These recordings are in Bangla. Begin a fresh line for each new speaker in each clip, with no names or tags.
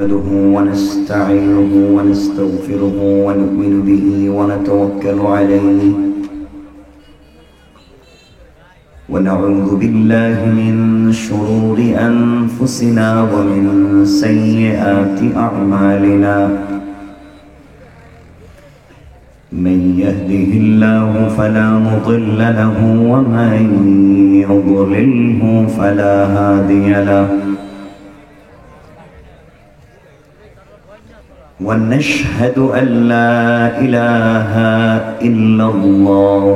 نحمده ونستعينه ونستغفره ونؤمن به ونتوكل عليه ونعوذ بالله من شرور أنفسنا ومن سيئات أعمالنا من يهده الله فلا مضل له ومن يضلله فلا هادي له ونشهد أن لا إله إلا الله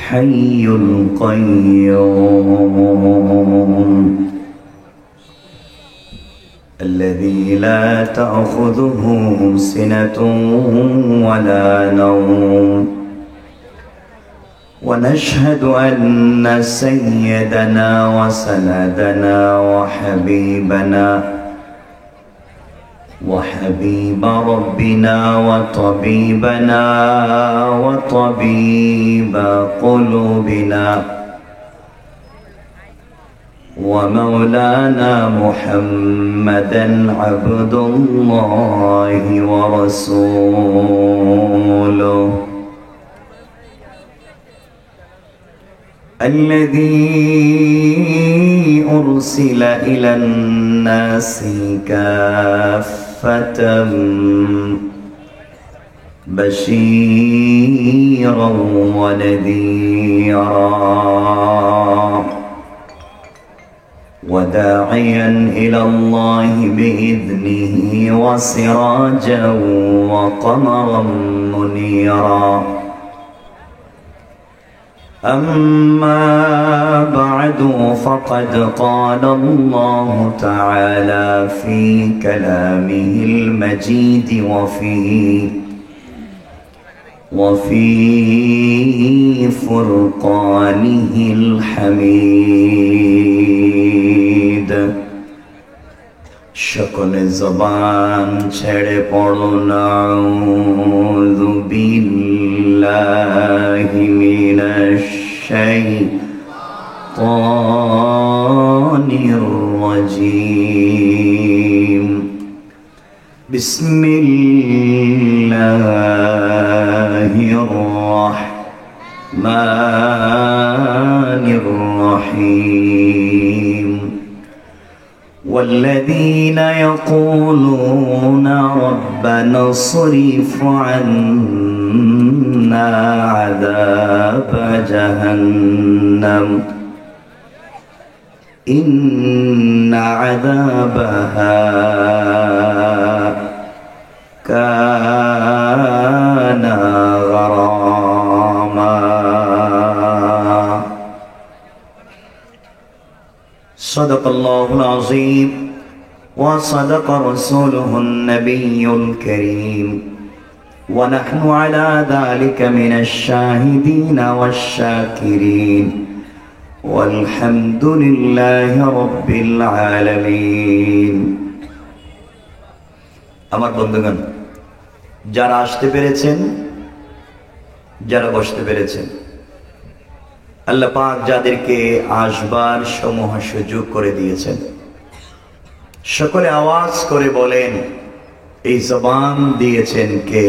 حي القيوم الذي لا تأخذه سنة ولا نوم ونشهد أن سيدنا وسندنا وحبيب ربنا وطبيبنا وطبيب قلوبنا ومولانا محمدا عبد الله ورسوله الذي أرسل إلى الناس كافة بشيرا ونذيرا وداعيا إلى الله بإذنه وسراجا وقمرا منيرا أما بعد فقد قال الله تعالى في كلامه المجيد وفي فرقانه الحميد شكل زبان ছেড়ে পড়ুন আউযু বিল্লাহি মিনাশ শাইতানির রাজীম বিসমিল্লাহির রাহমানির রহিম والذين يقولون ربنا اصرف عنا عذاب جهنم إن عذابها كان غراما صدق الله العظيم وصدق رسوله النبي الكريم ونحن على ذلك من الشاهدين والشاكرين والحمد لله رب العالمين আমার বন্ধুগণ যারা আসতে পেরেছেন যারা বসতে পেরেছেন আল্লাহ পাক যাদেরকে আসবার সমূহ সুযোগ করে দিয়েছেন সকলে আওয়াজ করে বলেন এই জবান দিয়েছেন কে?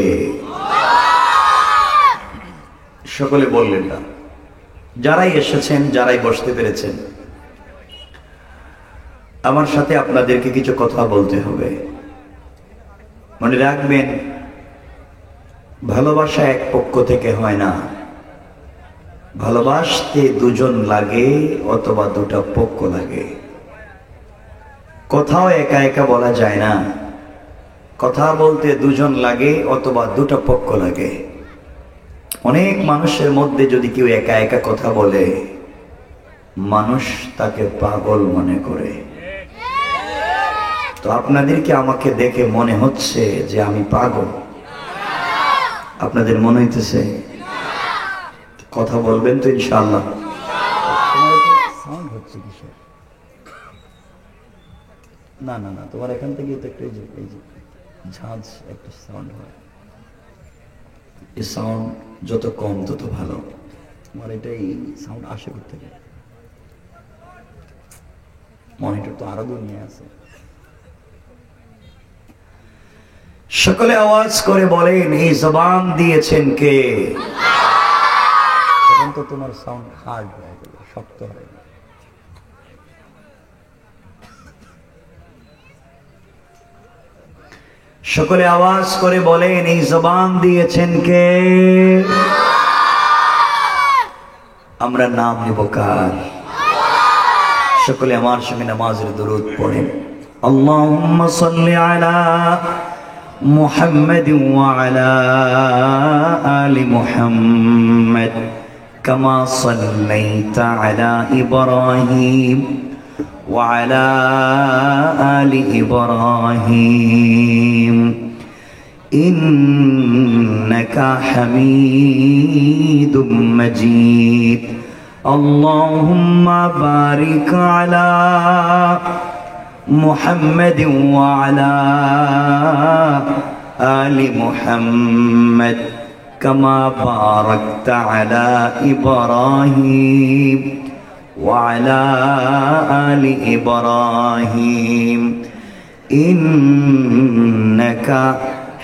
সকলে বললেন না। যারাই এসেছেন যারাই বসতে পেরেছেন আমার সাথে আপনাদেরকে কিছু কথা বলতে হবে। মনে রাখবেন ভালোবাসা এক পক্ষ থেকে হয় না, ভালোবাসতে দুজন লাগে অথবা দুটা পক্ষ লাগে। কথাও একা একা বলা যায় না, কথা বলতে দুজন লাগে অথবা দুটা পক্ষ লাগে। অনেক মানুষের মধ্যে যদি কেউ একা একা কথা বলে মানুষ তাকে পাগল মনে করে। তো আপনাদেরকে আমাকে দেখে মনে হচ্ছে যে আমি পাগল? আপনাদের মনে হইতেছে? কথা বলবেন তো ইনশাআল্লাহ? সাউন্ড হচ্ছে কিসের? না না না, তোমার এখান থেকে তো একটু এই যে ঝাঁঝ একটা সাউন্ড হয়, এই সাউন্ড যত কম তত ভালো। তোমার এটাই সাউন্ড আসে করতে গেলে মনিটর তো আরো দুনিয়া আছে। সকলে আওয়াজ করে বলেন, এই জবান দিয়েছেন কে? এখন তো তোমার সাউন্ড হার্ড হয়ে গেল, শক্ত হয়ে গেল। সকলে আওয়াজ করে বলেন, এই জবান দিয়েছেন কে? আমরা নাম নিব কার? সকলে আমার সঙ্গে নামাজের দরুদ পড়েন। আল্লাহুম্মা সাল্লি আলা মুহাম্মাদ ওয়া আলা আলি মুহাম্মাদ কামা সাল্লাইতা আলা ইব্রাহিম ওয়া আলা আলি ইব্রাহিম ইন্নাকা হামিদুম মাজিদ। আল্লাহুম্মা বারিক আলা মুহাম্মাদ ওয়া আলা আলি মুহাম্মাদ কামা বারাকতা আলা ইব্রাহিম ওয়া আলা আলি ইব্রাহিম ইন্নাকা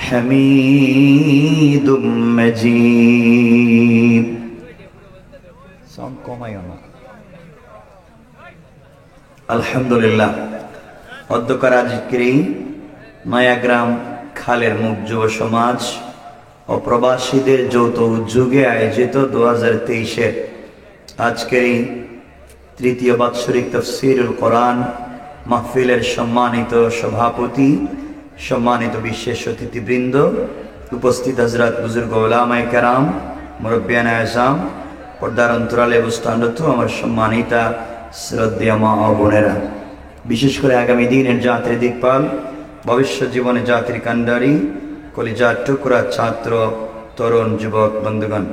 হামিদুম মাজিদ। সাউন্ড কমাইও না। আলহামদুলিল্লাহ। অধ্যকার আজকের নয়াগ্রাম খালের মুখ যুব সমাজ ও প্রবাসীদের যৌথ উদ্যোগে আয়োজিত 2023-এর আজকের তৃতীয় বাৎসরিক তাফসীরুল কোরআন মাহফিলের সম্মানিত সভাপতি, সম্মানিত বিশেষ অতিথিবৃন্দ, উপস্থিত হযরত বুজুর্গ উলামায়ে কেরাম, মুরব্বিয়ান আযম, পর্দার অন্তরালে অবস্থানরত আমার সম্মানিতা শ্রদ্ধেয় মা ও বোনেরা, বিশেষ করে আগামী দিনের জাতির দিকপাল, ভবিষ্যৎ জীবনে জাতির কান্ডারি, কলিজার টুকরা ছাত্র, তরুণ যুবক বন্ধুগণ,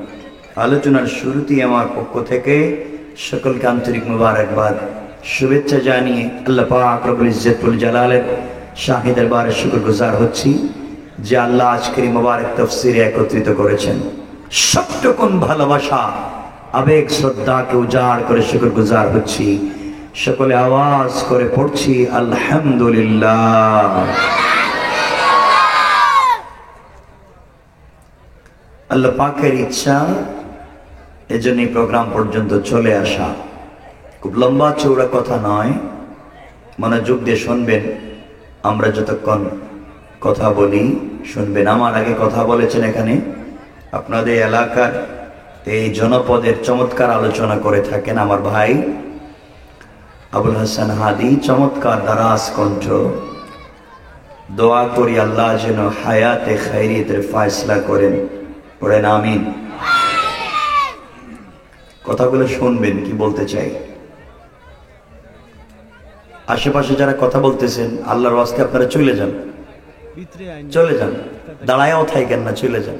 আলোচনার শুরুতেই আমার পক্ষ থেকে সকলকে আন্তরিক মুবারকবাদ, শুভেচ্ছা জানিয়ে আল্লাহ পাক রব্বুল ইজ্জতুল জালালের শাহী দরবারে শুকরগুজার হচ্ছি যে আল্লাহ আজকের মুবারক তাফসীরে একত্রিত করেছেন। সবটুকুন ভালোবাসা, আবেগ, শ্রদ্ধাকে উজাড় করে শুকরগুজার হচ্ছি। সকলে আওয়াজ করে পড়ছি আলহামদুলিল্লাহ। আল্লাহ পাকের ইচ্ছা এজন্য এই প্রোগ্রাম পর্যন্ত চলে আসা। খুব লম্বা চৌড়া কথা নয়, মনোযোগ দিয়ে শুনবেন। আমরা যতক্ষণ কথা বলি শুনবেন। আমার আগে কথা বলেছেন এখানে আপনাদের এলাকার এই জনপদের চমৎকার আলোচনা করে থাকেন আমার ভাই আবুল হাসান হাদি, চমৎকার দারাজ কণ্ঠ। দোয়া করি আল্লাহ যেন হায়াতে খায়রিয়াতের ফয়সালা করেন, পড়েন আমিন। কথাগুলো শুনবেন কি বলতে চাই। আশেপাশে যারা কথা বলতেছেন আল্লাহর ওয়াস্তে আপনারা চলে যান, চলে যান, দাঁড়ায়ও থাকেন না, চলে যান।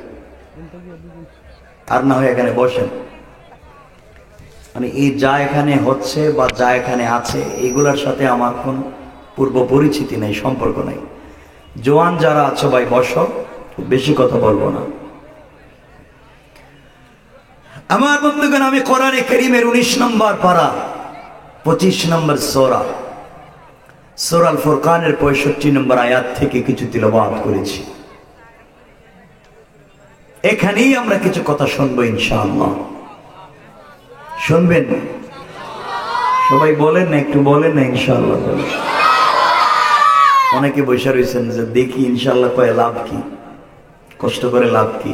আর না হয় এখানে বসেন। মানে এই যা এখানে হচ্ছে বা যা এখানে আছে এগুলোর সাথে আমার কোন পূর্ব পরিচিতি নেই, সম্পর্ক নেই। জওয়ান যারা আছো ভাই বসো, বেশি কথা বলবো না। আমার বন্ধুগণ, আমি কোরআনে কারীমের 19 নম্বর পারা 25 নম্বর সূরা আল ফুরকানের 65 নম্বর আয়াত থেকে কিছু তিলাওয়াত করেছি। এখানেই আমরা কিছু কথা শুনবো ইনশাআল্লাহ। শুনবেন সবাই? বলেন না, একটু বলেন না ইনশাআল্লাহ। অনেকে বসে রয়েছেন যে দেখি ইনশাআল্লাহ কয়ে লাভ কি, কষ্ট করে লাভ কি।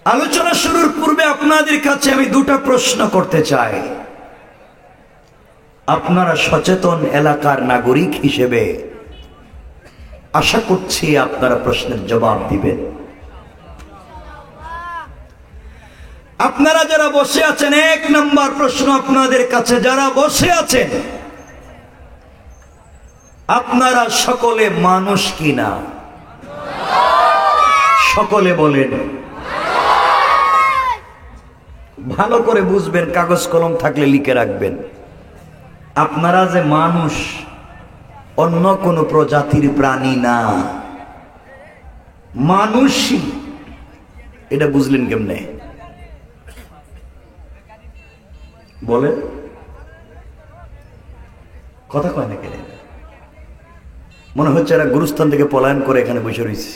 আলোচনা শুরুর পূর্বে আপনাদের কাছে আমি দুটো প্রশ্ন করতে চাই। আপনারা সচেতন এলাকার নাগরিক হিসেবে আশা করছি আপনারা প্রশ্নের জবাব দিবেন। আপনারা যারা বসে আছেন, 1 নম্বর প্রশ্ন আপনাদের কাছে, যারা বসে আছেন আপনারা সকলে মানুষ কিনা? সকলে বলেন। ভালো করে বুঝবেন, কাগজ কলম থাকলে লিখে রাখবেন। আপনারা যে মানুষ, অন্য কোন প্রজাতির প্রাণী না, মানুষই। এটা বুঝলেন কেমনে? বলে কথা কয় না কেন? মনে হচ্ছে এরা গুরুস্থান থেকে পলায়ন করে এখানে বসে রয়েছে।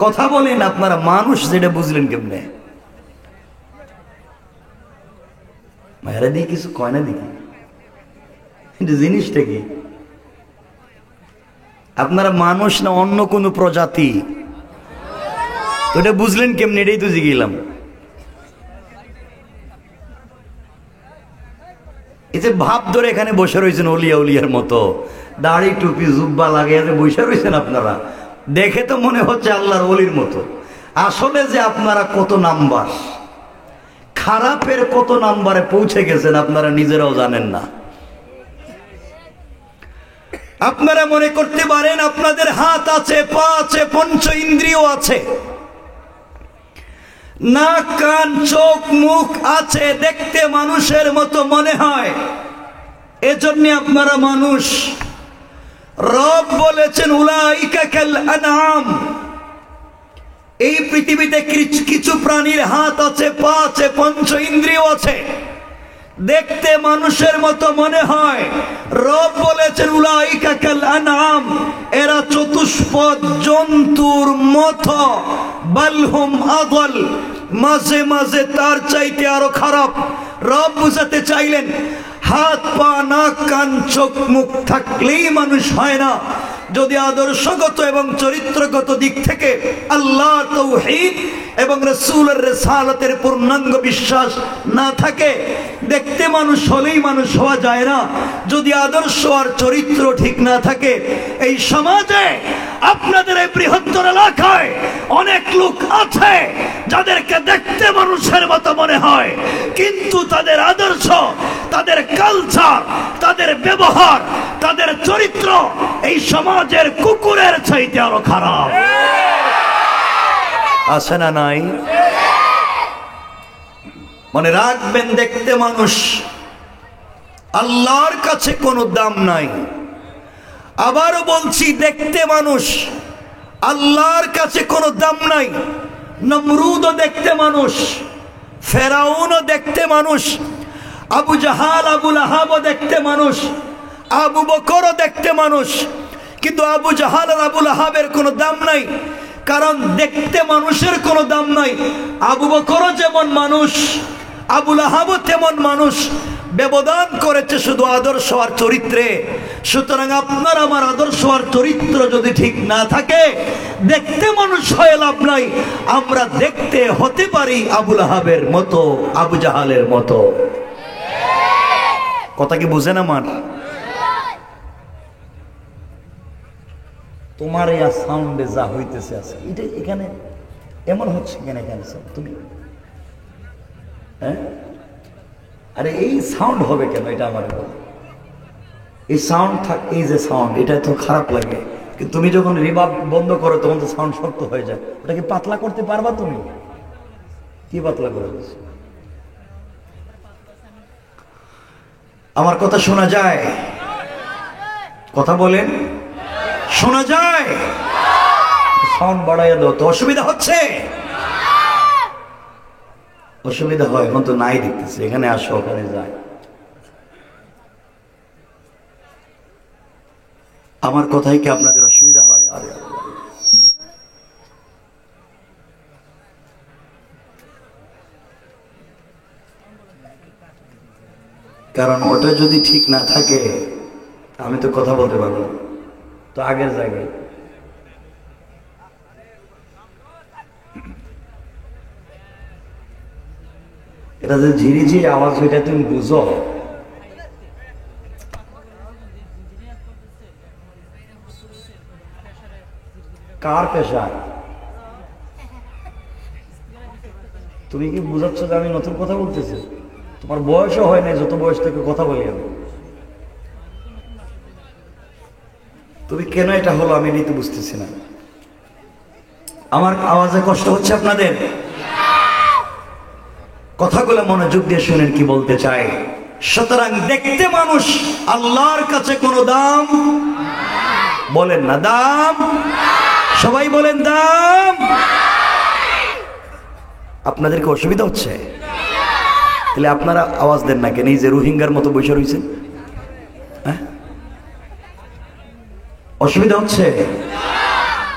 কথা বলেন আপনারা, মানুষ যেটা বুঝলেন কেমনে? মায়েরা দিয়ে কিছু কয় না দেখি, কিন্তু জিনিসটা কি? আপনারা মানুষ না অন্য কোনো প্রজাতি? ওটা বুঝলেন কেমনে? এটাই তো জিগেলাম। এই যে ভাব ধরে এখানে বসে রয়েছেন অলিয়া উলিয়ার মতো, দাড়ি টুপি জুব্বা লাগিয়ে বসে রয়েছেন আপনারা, দেখে তো মনে হচ্ছে আল্লাহর অলির মতো। আসলে যে আপনারা কত নাম্বার, খারাপের কত নাম্বারে পৌঁছে গেছেন আপনারা নিজেরাও জানেন না। আপনারা মনে করতে পারেন আপনাদের হাত আছে, পা আছে, পঞ্চ ইন্দ্রিয় আছে, নাক কান চোখ মুখ আছে, দেখতে মানুষের মতো মনে হয়, এজন্য আপনারা মানুষ। রব বলেছেন উলাইকা কাল আনআম, এই পৃথিবীতে কিছু প্রাণীর হাত আছে, পা আছে, পঞ্চ ইন্দ্রিয় আছে, দেখতে মানুষের মতো মনে হয়। রব বলেছেন উলাইকা কাল আনআম, এরা চতুষ্পদ জন্তুর মতো, বালহুম আদল, মাঝে মাঝে তার চাইতে আরো খারাপ। রব বুঝাতে চাইলেন হাত পা নাক কান চোখ মুখ থাকলেই মানুষ হয় না। যদি আদর্শগত এবং চরিত্রগত দিক থেকে আল্লাহ তাওহীদ এবং রাসূলের রিসালাতের পূর্ণাঙ্গ বিশ্বাস না থাকে, দেখতে মানুষ হলেই মানুষ হওয়া যায় না। যদি আদর্শ আর চরিত্র ঠিক না থাকে, এই সমাজে আপনাদের এই বৃহত্তর এলাকায় অনেক লোক আছে যাদেরকে দেখতে মানুষের মতো মনে হয়, কিন্তু তাদের আদর্শ, তাদের কালচার, তাদের ব্যবহার, তাদের চরিত্র এই সমাজের কুকুরের চাইতে আরো খারাপ। আছে না নাই? মনে রাখবেন, দেখতে মানুষ, আল্লাহর কাছে কোনো দাম নাই। আবারও বলছি, দেখতে মানুষ, আল্লাহর কাছে কোনো দাম নাই। নমরুদও দেখতে মানুষ, ফেরাউনও দেখতে মানুষ, আবু জাহাল আবু লাহাবও দেখতে মানুষ, আবু বকরও দেখতে মানুষ, কিন্তু আবু জাহাল আর আবু লাহাবের কোনো দাম নাই, কারণ দেখতে মানুষের কোনো দাম নাই। আবু বকরও যেমন মানুষ, আবু লাহাবও তেমন মানুষ, ব্যবধান করেছে শুধু আদর্শ আর চরিত্রে। সুতরাং আপনার আমার আদর্শ আর চরিত্র যদি ঠিক না থাকে, দেখতে মানুষ হয়ে লাভ নাই। আমরা দেখতে হতে পারি আবু লাহাবের মতো, আবু জাহালের মতো। কথা কি বুঝেন আমার? তোমার এই সাউন্ডে যা হইতেছে আছে, এটা এখানে এমন হচ্ছে কেন? এখানে তুমি হ্যাঁ, আরে এই সাউন্ড হবে কেন? এটা আমার এই সাউন্ড থাক, এই যে সাউন্ড, এটা তো খারাপ লাগে, কিন্তু তুমি যখন রিভার্ব বন্ধ করো তখন তো সাউন্ড শক্ত হয়ে যায়। ওটাকে পাতলা করতে পারবা তুমি? কি পাতলা করে? আমার কথা শোনা যায়? কথা বলেন, শোনা যায়? সাউন্ড বাড়াইয়া দাও তো। অসুবিধা হচ্ছে? অসুবিধা হয় এখন তো নাই দেখতেছি। এখানে আসো, ওখানে যায়। আমার কথাই কি আপনাদের অসুবিধা হয়? আরে কারণ ওটা যদি ঠিক না থাকে আমি তো কথা বলতে পারবো না, তো আগের জায়গায়। এটা যে ঝিরিঝিরি আওয়াজ, ওইটা তুমি বুঝো? কার পেশায়? তুমি কি বুঝাচ্ছ যে আমি নতুন কথা বলতেছি? তোমার বয়সও হয় নাই যত বয়স থেকে কথা বলি আমি। তুমি কেন এটা হলো আমি নিতে বুঝতেছি না। আমার আওয়াজে কষ্ট হচ্ছে আপনাদের? কথাগুলো মনোযোগ দিয়ে শুনেন কি বলতে চাই। সুতরাং দেখতে মানুষ, আল্লাহর কাছে কোনো দাম বলেন না, দাম। সবাই বলেন দাম। আপনাদেরকে অসুবিধা হচ্ছে? তাহলে আপনারা আওয়াজ দেন না কেন? এই যে রোহিঙ্গার মতো বসে রয়েছেন, হ্যাঁ? অসুবিধা হচ্ছে?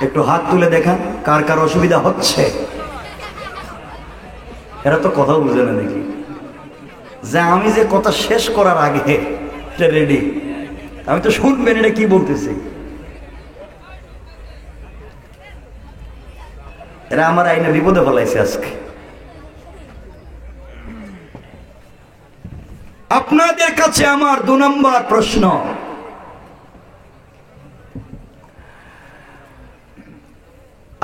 একটু হাত তুলে দেখান কার কার অসুবিধা হচ্ছে। এরা তো কথা বুঝে না দেখি, যে আমি যে কথা শেষ করার আগে রেডি, আমি তো শুনবেন এটা কি বলতেছি। এরা আমার আইনে বিপদে ফেলাইছে আজকে। আপনাদের কাছে আমার 2 নম্বর প্রশ্ন,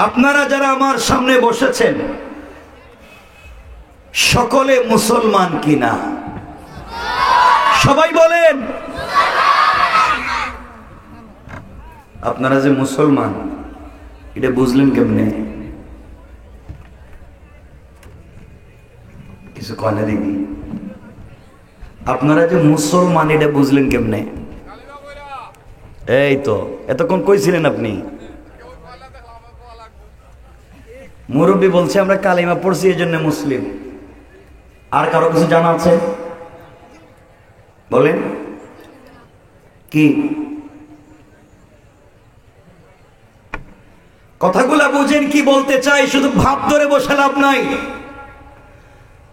আপনারা যারা আমার সামনে বসেছেন সকলে মুসলমান কিনা? সবাই বলেন। আপনারা যে মুসলমান এটা বুঝলেন কেমনে? কিছু কয় না দেখি। আপনারা যে মুসলমান এটা বুঝলেন কেমনে? এই তো এতক্ষণ কইছিলেন আপনি। মুরব্বী বলছে আমরা কালিমা পড়ছি এই জন্য মুসলিম। আর কারো কিছু জানা আছে? বলেন কি? কথাগুলা বুঝেন কি বলতে চাই, শুধু ভাব ধরে বসে লাভ নাই।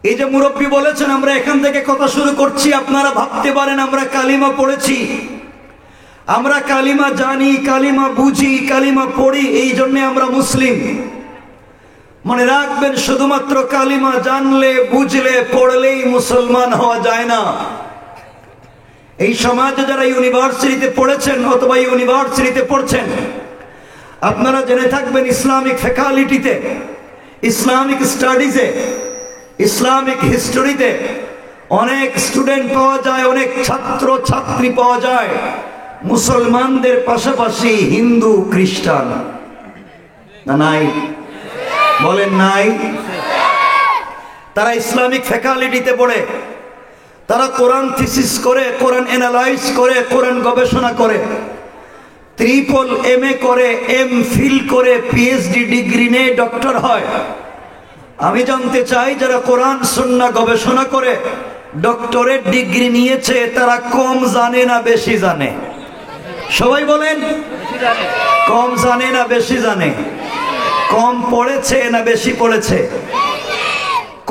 এই যে মুরব্বী বলেছেন আমরা এখান থেকে কথা শুরু করছি, আপনারা ভাবতে পারেন আমরা কালিমা পড়েছি, আমরা কালিমা জানি, কালিমা বুঝি, কালিমা পড়ি, এই জন্য আমরা মুসলিম। মনে রাখবেন শুধুমাত্র কালিমা জানলে, বুঝলে, পড়লেই মুসলমান হওয়া যায় না। এই সমাজে যারা ইউনিভার্সিটিতে পড়েছেন অথবা ইউনিভার্সিটিতে পড়ছেন, আপনারা জেনে থাকবেন ইসলামিক ফ্যাকাল্টিতে, ইসলামিক স্টাডিজে, ইসলামিক হিস্টোরিতে অনেক স্টুডেন্ট পাওয়া যায়, অনেক ছাত্র ছাত্রী পাওয়া যায় মুসলমানদের পাশাপাশি হিন্দু, খ্রিস্টান। না নাই? বলেন নাই? তারা ইসলামিক ফ্যাকাল্টিতে পড়ে, তারা কোরআন থিসিস করে, কোরআন অ্যানালাইজ করে, কোরআন গবেষণা করে, ট্রিপল MA করে, MPhil করে, PhD ডিগ্রি নিয়ে ডক্টর হয়। আমি জানতে চাই যারা কোরআন সুন্নাহ গবেষণা করে ডক্টরেট ডিগ্রি নিয়েছে তারা কম জানে না বেশি জানে? সবাই বলেন। কম জানে না বেশি জানে? কম পড়েছে না বেশি পড়েছে?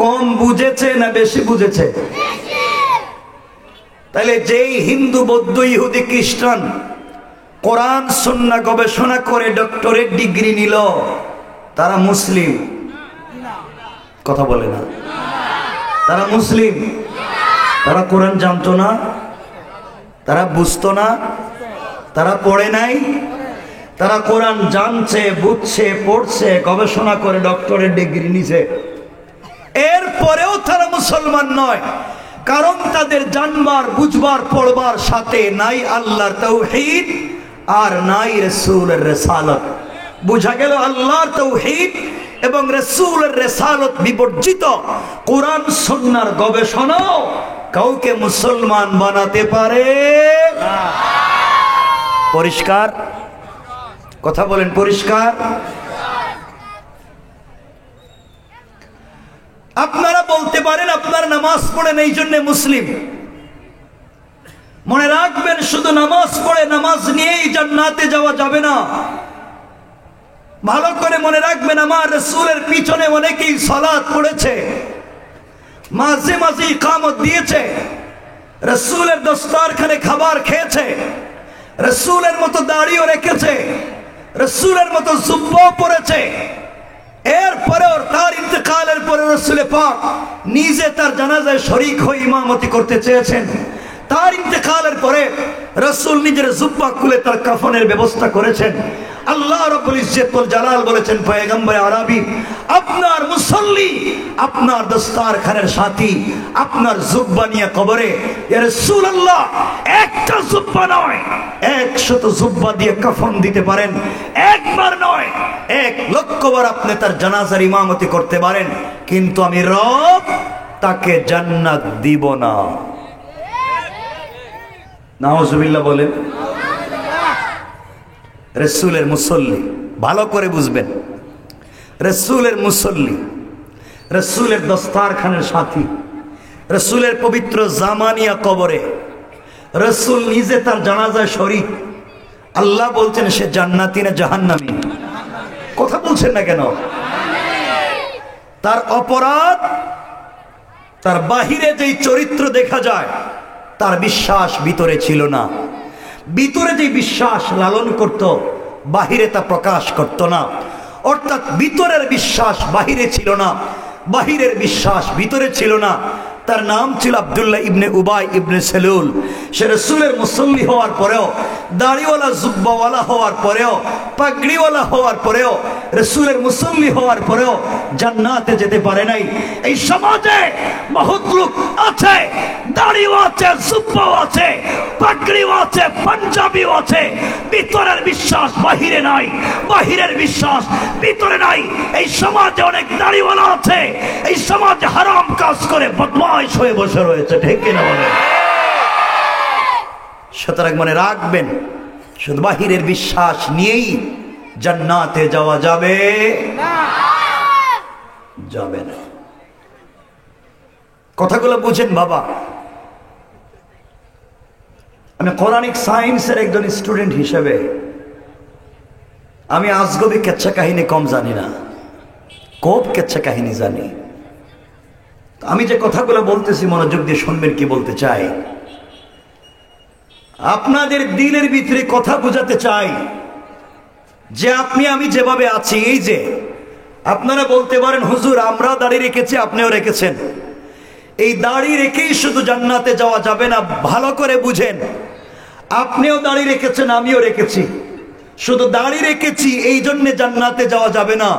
কম বুঝেছে না বেশি বুঝেছে? তাহলে যেই হিন্দু, বৌদ্ধ, ইহুদি, খ্রিস্টান কোরআন সুন্নাহ গবেষণা করে ডক্টরেট ডিগ্রি নিল, তারা মুসলিম? কথা বলে না। তারা মুসলিম? তারা কোরআন জানতো না, তারা বুঝতো না, তারা পড়ে নাই, তারা কোরআন জানছে, বুঝছে, পড়ছে, গবেষণা করে ডক্টরেট ডিগ্রি নিছে, এরপরেও তারা মুসলমান নয়। কারণ তাদের জানবার, বুঝবার, পড়বার সাথে নাই আল্লাহর তাওহীদ আর নাই রাসূলের রিসালাত। বুঝা গেল আল্লাহর তাওহীদ এবং রাসূলের রিসালাত বিবর্জিত কোরআন সুন্নাহর গবেষণাও কাউকে মুসলমান বানাতে পারে না। পরিষ্কার কথা বলেন, পরিষ্কার। আপনারা বলতে পারেন আপনার নামাজ পড়েন এই জন্য মুসলিম। মনে রাখবেন শুধু নামাজ পড়ে নামাজ নিয়েই জান্নাতে যাওয়া যাবে না। ভালো করে মনে রাখবেন আমার রাসূলের পিছনে অনেকেই সালাত পড়েছে, মাঝে মাঝে ইকামত দিয়েছে, রাসূলের দস্তরখানে খাবার খেয়েছে, রাসূলের মতো দাড়িও রেখেছে, রাসূলের মতো জুব্বা পরেছে। এরপরেও তার ইন্তেকালের পরে রাসূল পাক নিজে তার জানাজায় শরীক হয়ে ইমামতি করতে চেয়েছেন। তার ইন্তেকালের পরে রাসূল নিজের জুব্বা খুলে তার কাফনের ব্যবস্থা করেছেন। আল্লাহ রাব্বুল ইজ্জত ওয়াল জালাল বলেছেন পয়গম্বর আরবি আপনার মুসল্লি, আপনার দস্তরখানের সাথী, আপনার জুব্বা নিয়ে কবরে, ইয়া রাসূলুল্লাহ একটা জুব্বা নয় 100 জুব্বা দিয়ে কাফন দিতে পারেন, একবার নয় 1,00,000 বার আপনি তার জানাজার ইমামতি করতে পারেন, কিন্তু আমি রব তাকে জান্নাত দিব না। নাউজুবিল্লাহ বলেন। রাসূলের মুসল্লি, ভালো করে বুঝবেন, রাসূলের মুসল্লি, রাসূলের দস্তরখানের সাথী, রাসূলের পবিত্র জামানিয়া কবরে রাসূল নিজে তার জানাজায় শরীক, আল্লাহ বলছেন সে জান্নাতি না জাহান্নামী? কথা বলছেন না কেন? তার অপরাধ, তার বাহিরে যেই চরিত্র দেখা যায় তার বিশ্বাস ভিতরে ছিল না। ভিতরে যে বিশ্বাস লালন করত বাহিরে তা প্রকাশ করত না। অর্থাৎ ভিতরের বিশ্বাস বাহিরে ছিল না, বাহিরের বিশ্বাস ভিতরে ছিল না। তার নাম ছিল আব্দুল্লাহ ইবনে উবাই ইবনে সেলুল। সে রাসূলের মুসল্লি হওয়ার পরেও, দাড়িওয়ালা জুব্বাওয়ালা হওয়ার পরেও, পাগড়িওয়ালা হওয়ার পরেও, রাসূলের মুসল্লি হওয়ার পরেও জান্নাতে যেতে পারে নাই। এই সমাজে বহুত লোক আছে, দাড়িও আছে, জুব্বাও আছে, পাগড়িও আছে, পাঞ্জাবিও আছে, ভিতরের বিশ্বাস বাহিরে নাই, বাহিরের বিশ্বাস ভিতরে নাই। এই সমাজে অনেক দাড়িওয়ালা আছে, এই সমাজে হারাম কাজ করে বদমাইশ হয়ে বসে রয়েছে, ঠিক কিনা বলেন? সুতরাং মনে রাখবেন, শুধু বাহিরের বিশ্বাস নিয়েই জান্নাতে যাওয়া যাবে না, যাবে না। কথাগুলো বুঝেন বাবা। আমি কোরআনিক সায়েন্সের একজন স্টুডেন্ট হিসেবে আমি আজগবি কেচ্ছা কাহিনী কম জানি না, খুব কেচ্ছা কাহিনী জানি। আমি যে কথাগুলো বলতেছি মনোযোগ দিয়ে শুনবেন কি বলতে চাই। আপনাদের দিলের ভিতরে কথা বোঝাতে চাই যে আপনি আমি যেভাবে আছি, এই যে আপনারা বলতে পারেন হুজুর আমরা দাড়ি রেখেছি, আপনিও রেখেছেন, এই দাড়ি রেখেই শুধু জান্নাতে যাওয়া যাবে না। ভালো করে বুঝেন, আপনিও দাড়ি রেখেছেন, আমিও রেখেছি, শুধু দাড়ি রেখেছি এই জন্যে জান্নাতে যাওয়া যাবে না।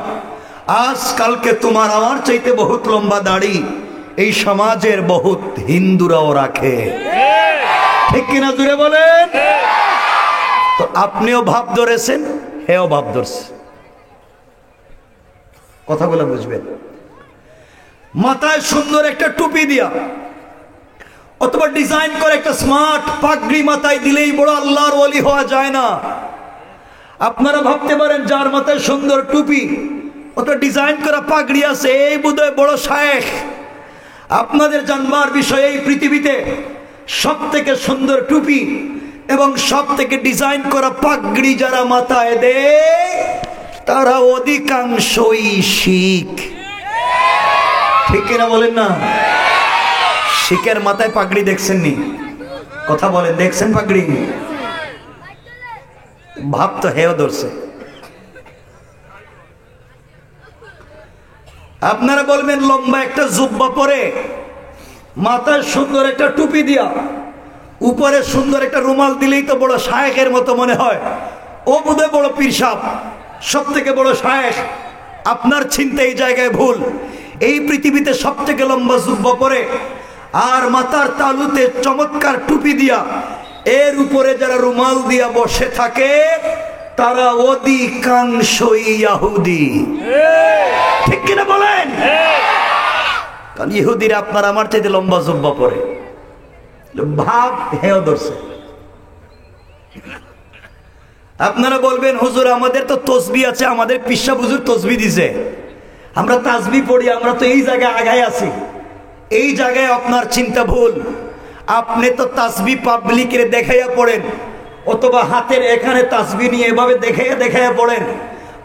আজকালকে তোমার আমার চাইতে বহুত লম্বা দাড়ি এই সমাজের বহুত হিন্দুরাও রাখে, ঠিক কিনা জুড়ে বলেন? তো আপনিও ভাব ধরেছেন, হেও ভাব ধরছে। কথাগুলো বুঝবেন। মাথায় সুন্দর একটা টুপি দিয়া অথবা ডিজাইন করে একটা স্মার্ট পাগড়ি মাথায় দিলেই বড় আল্লাহর ওলি হওয়া যায় না। আপনারা ভাবতে পারেন যার মাথায় সুন্দর টুপি, অত ডিজাইন করা পাগড়ি আছে, এই বোধহয় বড় শায়েখ। আপনাদের জানবার বিষয়, এই পৃথিবীতে সব থেকে সুন্দর টুপি এবং সব থেকে ডিজাইন করা পাগড়ি যারা মাথায় দেয় তারা অধিকাংশই শিখ, ঠিক কিনা বলেন না? শিখের মাথায় পাগড়ি দেখছেন নি? কথা বলেন, দেখছেন পাগড়ি? ভাব তো হেও ধরছে। আপনারা বলবেন লম্বা একটা জুব্বা পরে, মাথায় সুন্দর একটা টুপি দিয়া, উপরে সুন্দর একটা রুমাল দিলেই তো বড় শায়েখের মতো মনে হয়, ও বোধহয় বড় পীর সাহেব, সব থেকে বড় শায়েখ। আপনার চিন্তা এই জায়গায় ভুল। এই পৃথিবীতে সব থেকে লম্বা জুব্বা পরে আর মাথার তালুতে চমৎকার টুপি দিয়া এর উপরে যারা রুমাল দিয়া বসে থাকে তারা অধিকাংশই ইহুদি, ঠিক কিনা বলেন? কারণ ইহুদিরা আপনার আমার চাইতে লম্বা জুব্বা পরে, ভাব হেও ধরছে। আপনারা বলবেন হুজুর আমাদের তো তসবি আছে, আমাদের পিসা হুজুর তসবি দিছে, আমরা তাসবি পড়ি, আমরা তো এই জায়গায় আগায় আছি। এই জায়গায় আপনার চিন্তা ভুল। আপনি তো তাসবি পাবলিকের দেখাইয়া পড়েন, অথবা হাতের এখানে তাসবি নিয়ে এভাবে দেখাইয়া দেখাইয়া পড়েন,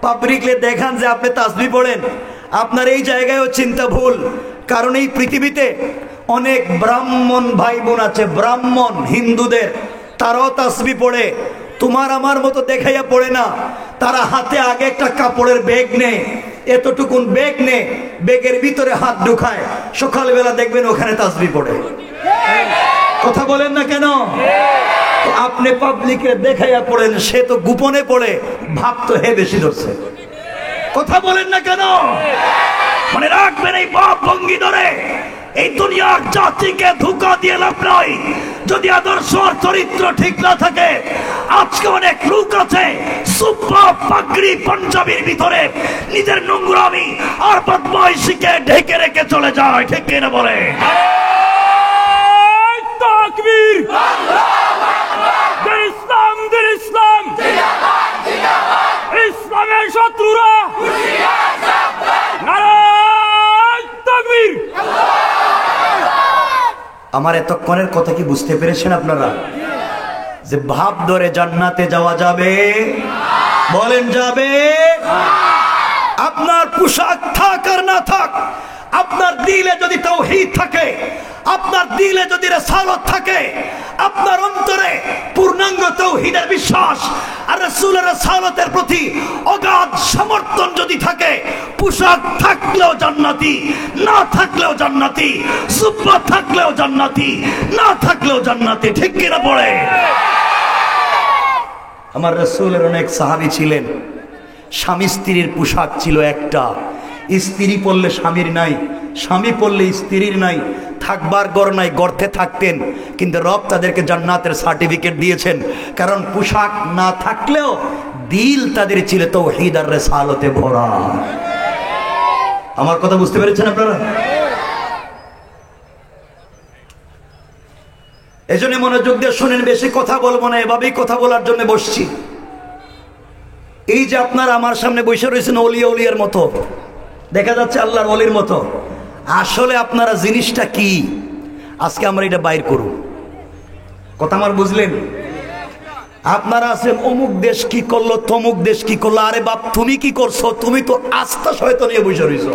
পাবলিকলে দেখান যে আপনি তাসবি পড়েন। আপনার এই জায়গায়ও চিন্তা ভুল। কারণ এই পৃথিবীতে অনেক ব্রাহ্মণ ভাই বোন আছে, ব্রাহ্মণ হিন্দুদের, তারাও তাসবি পড়ে, তোমার আমার মতো দেখাইয়া পড়ে না। তারা হাতে আগে একটা কাপড়ের ব্যাগ নেয়, এতটুকুন ব্যাগ নেয়, ব্যাগের ভিতরে হাত ঢুকায়, সকালবেলা দেখবেন ওখানে তাসবি পড়ে। কথা বলেন না কেন? আপনি পাবলিকে দেখাইয়া পড়েন, সে তো গোপনে পড়ে, ভাব তো হে বেশি ধরছে। কথা বলেন না কেন? মনে রাখবেন এই ভাব ভঙ্গি ধরে এই দুনিয়ার জাতিকে ধোঁকা দিয়ে লাভ নাই। যদি আদর্শ আর চরিত্র ঠিক না থাকে, আজকে অনেক লোক আছে সুব্বা পাগড়ি পাঞ্জাবির ভিতরে নিজের নোংরামি আর বদমাইশিকে ঢেকে রেখে চলে যায়, ঠিক কিনা বলে? তাকবীর! ইসলাম দিন ইসলাম, ইসলামের শত্রুরা নারায়ে তাকবীর! আমার এতক্ষণের কথা কি বুঝতে পেরেছেন আপনারা? যে ভাব ধরে জান্নাতে যাওয়া যাবে? বলেন যাবে? আপনার পোশাক থাক আর না থাক, আপনার দিলে যদি তাওহীদ থাকে, আপনার দিলে যদি রিসালাত থাকে, আপনার অন্তরে পূর্ণাঙ্গ তাওহীদের বিশ্বাস আর রাসূলের রিসালাতের প্রতি অগাধ সমর্থন যদি থাকে, পোশাক থাকলেও জান্নাতি, না থাকলেও জান্নাতি, জুব্বা থাকলেও জান্নাতি, না থাকলেও জান্নাতি। ঠিক কিনা পড়ে? আমার রাসূলের অনেক সাহাবী ছিলেন, স্বামী স্ত্রীর পোশাক ছিল একটা, স্ত্রী পরলে স্বামীর নাই, স্বামী পরলে স্ত্রীর নাই, থাকবার ঘর নাই, গর্তে থাকতেন, কিন্তু রব তাদেরকে জান্নাতের সার্টিফিকেট দিয়েছেন, কারণ পোশাক না থাকলেও দিল তাদের ছিল তাওহীদ আর রিসালাতে ভরা। আমার কথা বুঝতে পেরেছেন আপনারা? এজন্য মনোযোগ দিয়ে শুনেন, বেশি কথা বলবো না, এভাবেই কথা বলার জন্য বসছি। এই যে আপনারা আমার সামনে বসে রয়েছেন ওলিয়া উলিয়ার মতো, দেখা যাচ্ছে আল্লাহর ওলির মতো, আসলে আপনারা জিনিসটা কি আজকে আমরা এটা বাইর করব। কথা আমার বুঝলেন? আপনারা আছেন অমুক দেশ কি করলো, তমুক দেশ কি করলো, আরে বাপ তুমি কি করছো? তুমি তো আস্থা শয়তান নিয়ে বসে রয়েছো,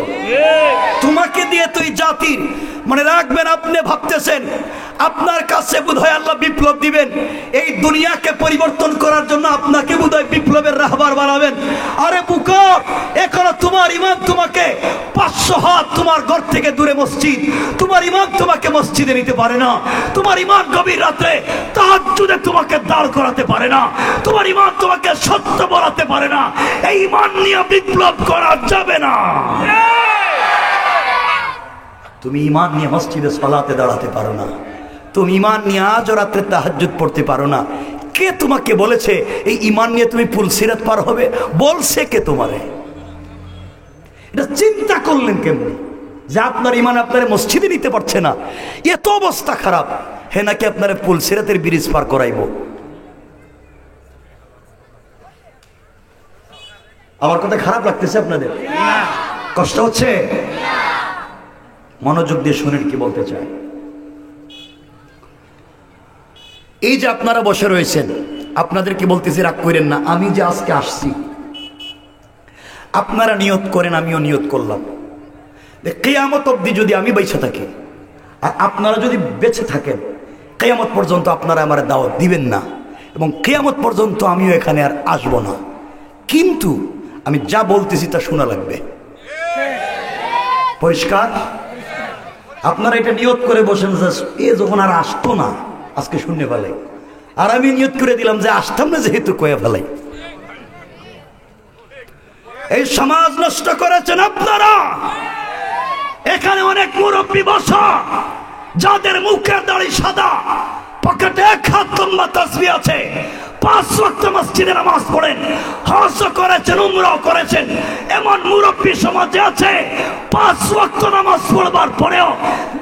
তোমাকে দিয়ে তুই জাতির মানে রাখবেন। আপনি ভাবতেছেন আপনার কাছে বোধহয় আল্লাহ বিপ্লব দিবেন, এই দুনিয়াকে পরিবর্তন করার জন্য আপনাকে বোধহয় বিপ্লবের রাহবার বানাবেন। আরে বুকা, এখনো তোমার ইমাম তোমাকে 500 হাত তোমার ঘর থেকে দূরে মসজিদ, তোমার ইমাম তোমাকে মসজিদে নিতে পারে না, তোমার ইমাম গভীর রাতে তাহাজ্জুদে তোমাকে দাঁড় করাতে পারে না, তোমার ইমাম তোমাকে সত্য বলাতে পারে না। এই ইমান নিয়ে বিপ্লব করা যাবে না। তুমি ইমান নিয়ে মসজিদে সালাতে দাঁড়াতে পারো না, তুমি ইমান নিয়ে আজও রাত্রে তাহাজ্জুদ পড়তে পারো না। কে তোমাকে বলেছে এই ইমান নিয়ে তুমি পুলসিরাত পার হবে? বলছে কে তোমারে? এটা চিন্তা করলেন কেমন যে আপনার ইমান আপনার মসজিদে নিতে পারছে না? এত অবস্থা খারাপ, হে নাকি আপনার পুলসিরাতের ব্রিজ পার করাইব? আমার কথা খারাপ লাগতেছে আপনাদের? কষ্ট হচ্ছে? মনোযোগ দিয়ে শুনেন কি বলতে চাই। এই যে আপনারা বসে রয়েছেন, আপনাদেরকে বলতেছি রাগ করেন না, আমি যে আজকে আসছি, আপনারা নিয়ত করেন, আমিও নিয়ত করলাম, কিয়ামত অবধি যদি আমি বেঁচে থাকি আর আপনারা যদি বেঁচে থাকেন, কিয়ামত পর্যন্ত আপনারা আমার দাওয়াত দিবেন না, এবং কিয়ামত পর্যন্ত আমিও এখানে আর আসবো না। কিন্তু আমি যা বলতেছি তা শোনা লাগবে। পরিষ্কার? আপনারা এটা নিয়ত করে বসেন যে এ যখন আর আসতো না আজকে শুনে ফেলাই, আর আমি নিয়ত করে দিলাম যে আসতাম না যেহেতু কয়ে ফেলাই। এই সমাজ নষ্ট করেছেন আপনারা। এখানে অনেক মুরব্বী বসা, যাদের মুখের দাড়ি সাদা, পকেটে 1 হাত লম্বা তাসবিহ আছে, 5 ওয়াক্ত মসজিদে নামাজ পড়েন, হজ করেছেন, উমরাও করেছেন, এমন মুরব্বী সমাজে আছে 5 ওয়াক্ত নামাজ পড়বার পরেও,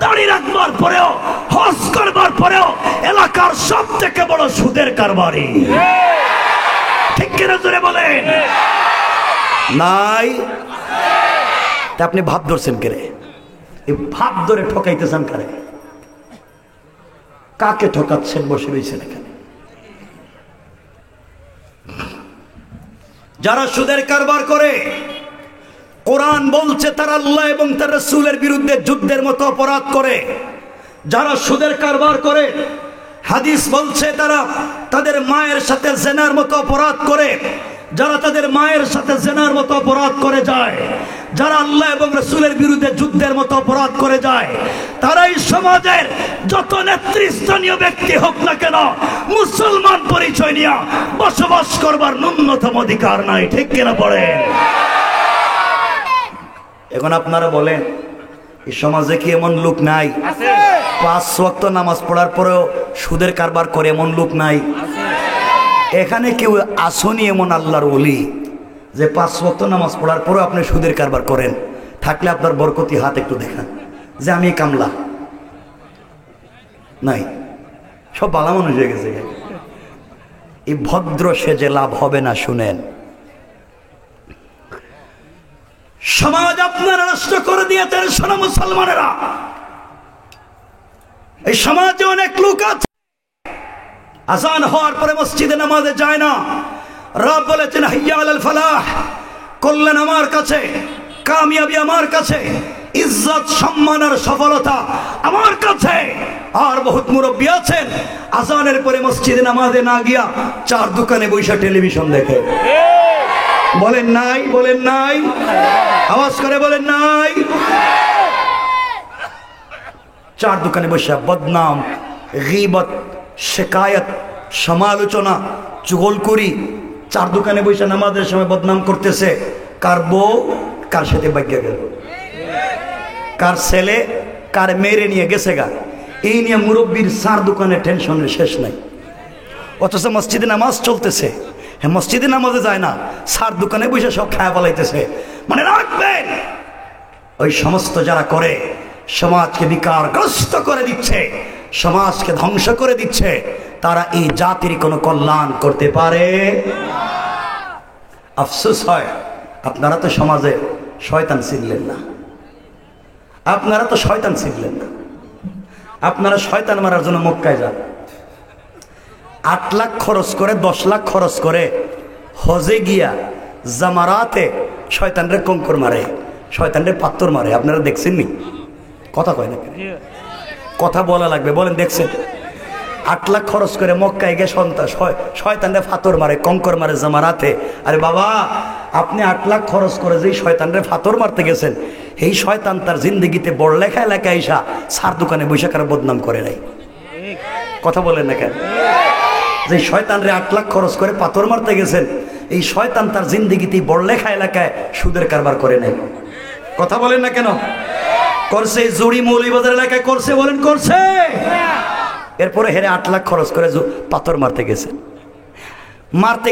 দাড়ি রাখবার পরেও, হজ করবার পরেও এলাকার সব থেকে বড় সুদের কারবারি। ঠিক কিনা জোরে বলেন? নাই? তা আপনি ভাব ধরছেন কে রে? এই ভাব ধরে ঠকাইতেছেন কারে? কাকে ঠকাচ্ছেন? বসে রয়েছেন এখানে যারা সুদের কারবার করে। কোরআন বলছে তারা আল্লাহ এবং তার রাসূলের বিরুদ্ধে যুদ্ধের মতো অপরাধ করে। যারা সুদের কারবার করে, হাদিস বলছে তারা তাদের মায়ের সাথে জিনার মতো অপরাধ করে। যারা তাদের মায়ের সাথে জিনার মতো অপরাধ করে যায়, যারা আল্লাহ এবং রাসূলের বিরুদ্ধে যুদ্ধের মতো অপরাধ করে যায়, তারাই সমাজের যত নেতৃস্থানীয় ব্যক্তি হোক না কেন, মুসলমান পরিচয় নিয়ে বসবাস করবার ন্যূনতম অধিকার নাই। ঠিক কিনা পড়েন? এখন আপনারা বলেন এই সমাজে কি এমন লোক নাই? 5 ওয়াক্ত নামাজ পড়ার পরেও সুদের কারবার করে এমন লোক নাই? এখানে কেউ আসনি এমন আল্লাহর ওলি যে 5 ওয়াক্ত নামাজ পড়ার পরেও আপনি সুদের কারবার করেন? থাকলে আপনার বরকতি হাত একটু দেখান যে আমি কামলা। নাই, সব বালা মানুষ হয়ে গেছে। এই ভদ্র সেজে লাভ হবে না। শুনেন, সমাজ আপনারা নষ্ট করে দিয়েছেন। শোনো মুসলমানেরা, এই সমাজে অনেক লোক আছে আযান হওয়ার পরে মসজিদে নামাজে যায় না। রব বলেছেন হাইয়া আলাল ফালাহ, কল্যাণ আমার কাছে, কামিয়াবি আমার কাছে, ইজ্জত সম্মান আর সফলতা আমার কাছে। আর বহুত মুরব্বী আছেন আযানের পরে মসজিদে নামাজে না গিয়া চার দোকানে বৈশা টেলিভিশন দেখে। বলেন নাই? বলেন নাই? আওয়াজ করে বলেন নাই? চার দোকানে বসে বদনাম, গীবত, শিকায়ত, সমালোচনা, চুগলখড়ি, চার দোকানে বসে নামাজের সময় বদনাম করতেছে। কার বউ কার সাথে ভাগ্যা গেল, কার ছেলে কার মেরে নিয়ে গেছে গা, এই নিয়ে মুরব্বীর চার দোকানে টেনশনের শেষ নাই। অথচ মসজিদে নামাজ চলতেছে, হ্যাঁ মসজিদে নামাজে যায় না, চার দোকানে বসে সব খায়া পালাইতেছে। মানে রাখবেন, ওই সমস্ত যারা করে সমাজকে বিকারগ্রস্ত করে দিচ্ছে, সমাজকে ধ্বংস করে দিচ্ছে, তারা এই জাতির কোনো কল্যাণ করতে পারে। আফসোস হয় আপনারা তো সমাজে শয়তান চিনলেন না, আপনারা তো শয়তান চিনলেন না। আপনারা শয়তান মারার জন্য মক্কায় যান, 8 লাখ খরচ করে 10 লাখ খরচ করে হজে গিয়া জামারাতে শয়তানরে কঙ্কর মারে, শয়তানরে পাত্তর মারে। আপনারা দেখছেন নি? কথা কয় না, কথা বলা লাগবে, বলেন দেখছেন? 8 লাখ খরচ করে মক্কায় গিয়ে শয়তানরে ফাতর মারে, কঙ্কর মারে জামারাতে। আরে বাবা, আপনি 8 লাখ খরচ করে যেই শয়তানরে ফাতর মারতে গেছেন, এই শয়তান তার জিন্দগিতে বড় লেখা এলাকায় এসা সার দোকানে বৈশা কারো বদনাম করে নাই। কথা বলেন না কেন? যে শয়তানরে 8 লাখ খরচ করে পাথর মারতে গেছেন, এই শয়তান তার জিন্দগিতে বড় লেখা এলাকায় সুদের কারবার করে নাই। কথা বলেন না কেন? করছে। জুড়ি মৌলভীবাজার এলাকায় করছে, বলেন করছে। এরপরে হেরে 8 লাখ খরচ করে পাথর মারতে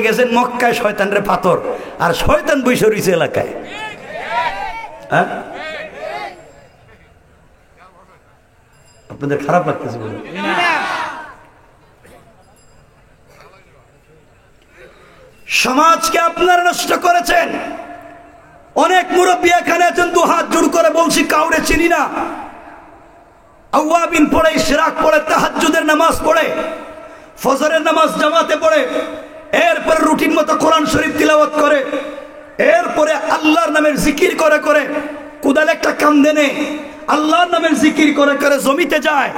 গেছেন, মক্কায় শয়তানরে পাথর, আর শয়তান বৈশা রয়েছে এলাকায়। হ্যাঁ, আপনাদের খারাপ লাগতেছে বলে? সমাজকে আপনারা নষ্ট করেছেন। অনেক মুরব্বী এখানে আছেন, 2 হাত জোড় করে বলছি কাউরে চিনি না। আওয়াবিন পড়ে, ইশরাক পড়ে, তাহাজ্জুদের নামাজ পড়ে, ফজরের নামাজ জামাতে পড়ে, এরপরে রুটিন মতো কোরআন শরীফ তিলাওয়াত করে, এরপরে আল্লাহর নামের জিকির করে করে কোদাল একটা কান্দে নে, আল্লাহর নামের জিকির করে করে জমিতে যায়,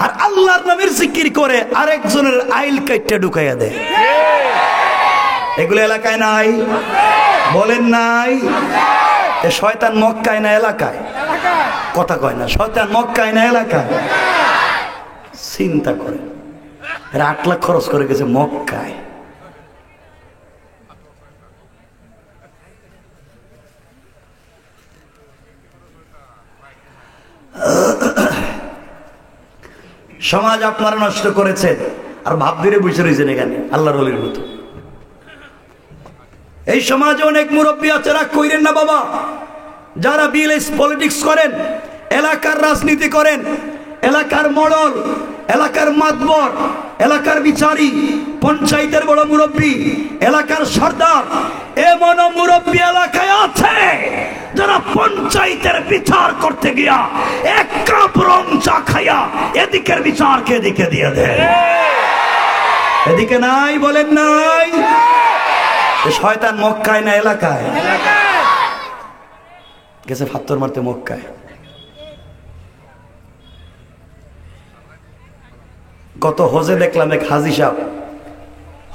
আর আল্লাহর নামের জিকির করে আরেকজনের আইল কাইটটা ঢুকাইয়া দেয়। এগুলো এলাকায় নাই? বলেন নাই? শয়তান মক্কায় না এলাকায়? কথা কয় না। শয়তান মক্কায় না এলাকায়? চিন্তা করে, 8 লাখ খরচ করে গেছে মক্কায়। সমাজ আপনারা নষ্ট করেছেন, আর ভাব ধরে বসে রয়েছেন এখানে আল্লাহর ওলির মতো। এই সমাজে অনেক মুরব্বী আছে, রাগ কইরেন না বাবা, যারা বিএলএস পলিটিক্স করেন, এলাকার রাজনীতি করেন, এলাকার মডল, এলাকার মাতবর, এলাকার বিচারী, পঞ্চায়েতের বড় মুরব্বী, এলাকার সর্দার, এমন মুরব্বী এলাকায় আছে যারা পঞ্চায়েতের বিচার করতে গিয়া 1 কাপ রং চা খাইয়া এদিকের বিচারকে এদিকে দিয়ে দেয়। এদিকে নাই? বলেন নাই? শয়তান মক্কায় না এলাকায়? গেছে ফাত্তর মারতে মক্কায়। গত হজে দেখলাম এক হাজি সাহেব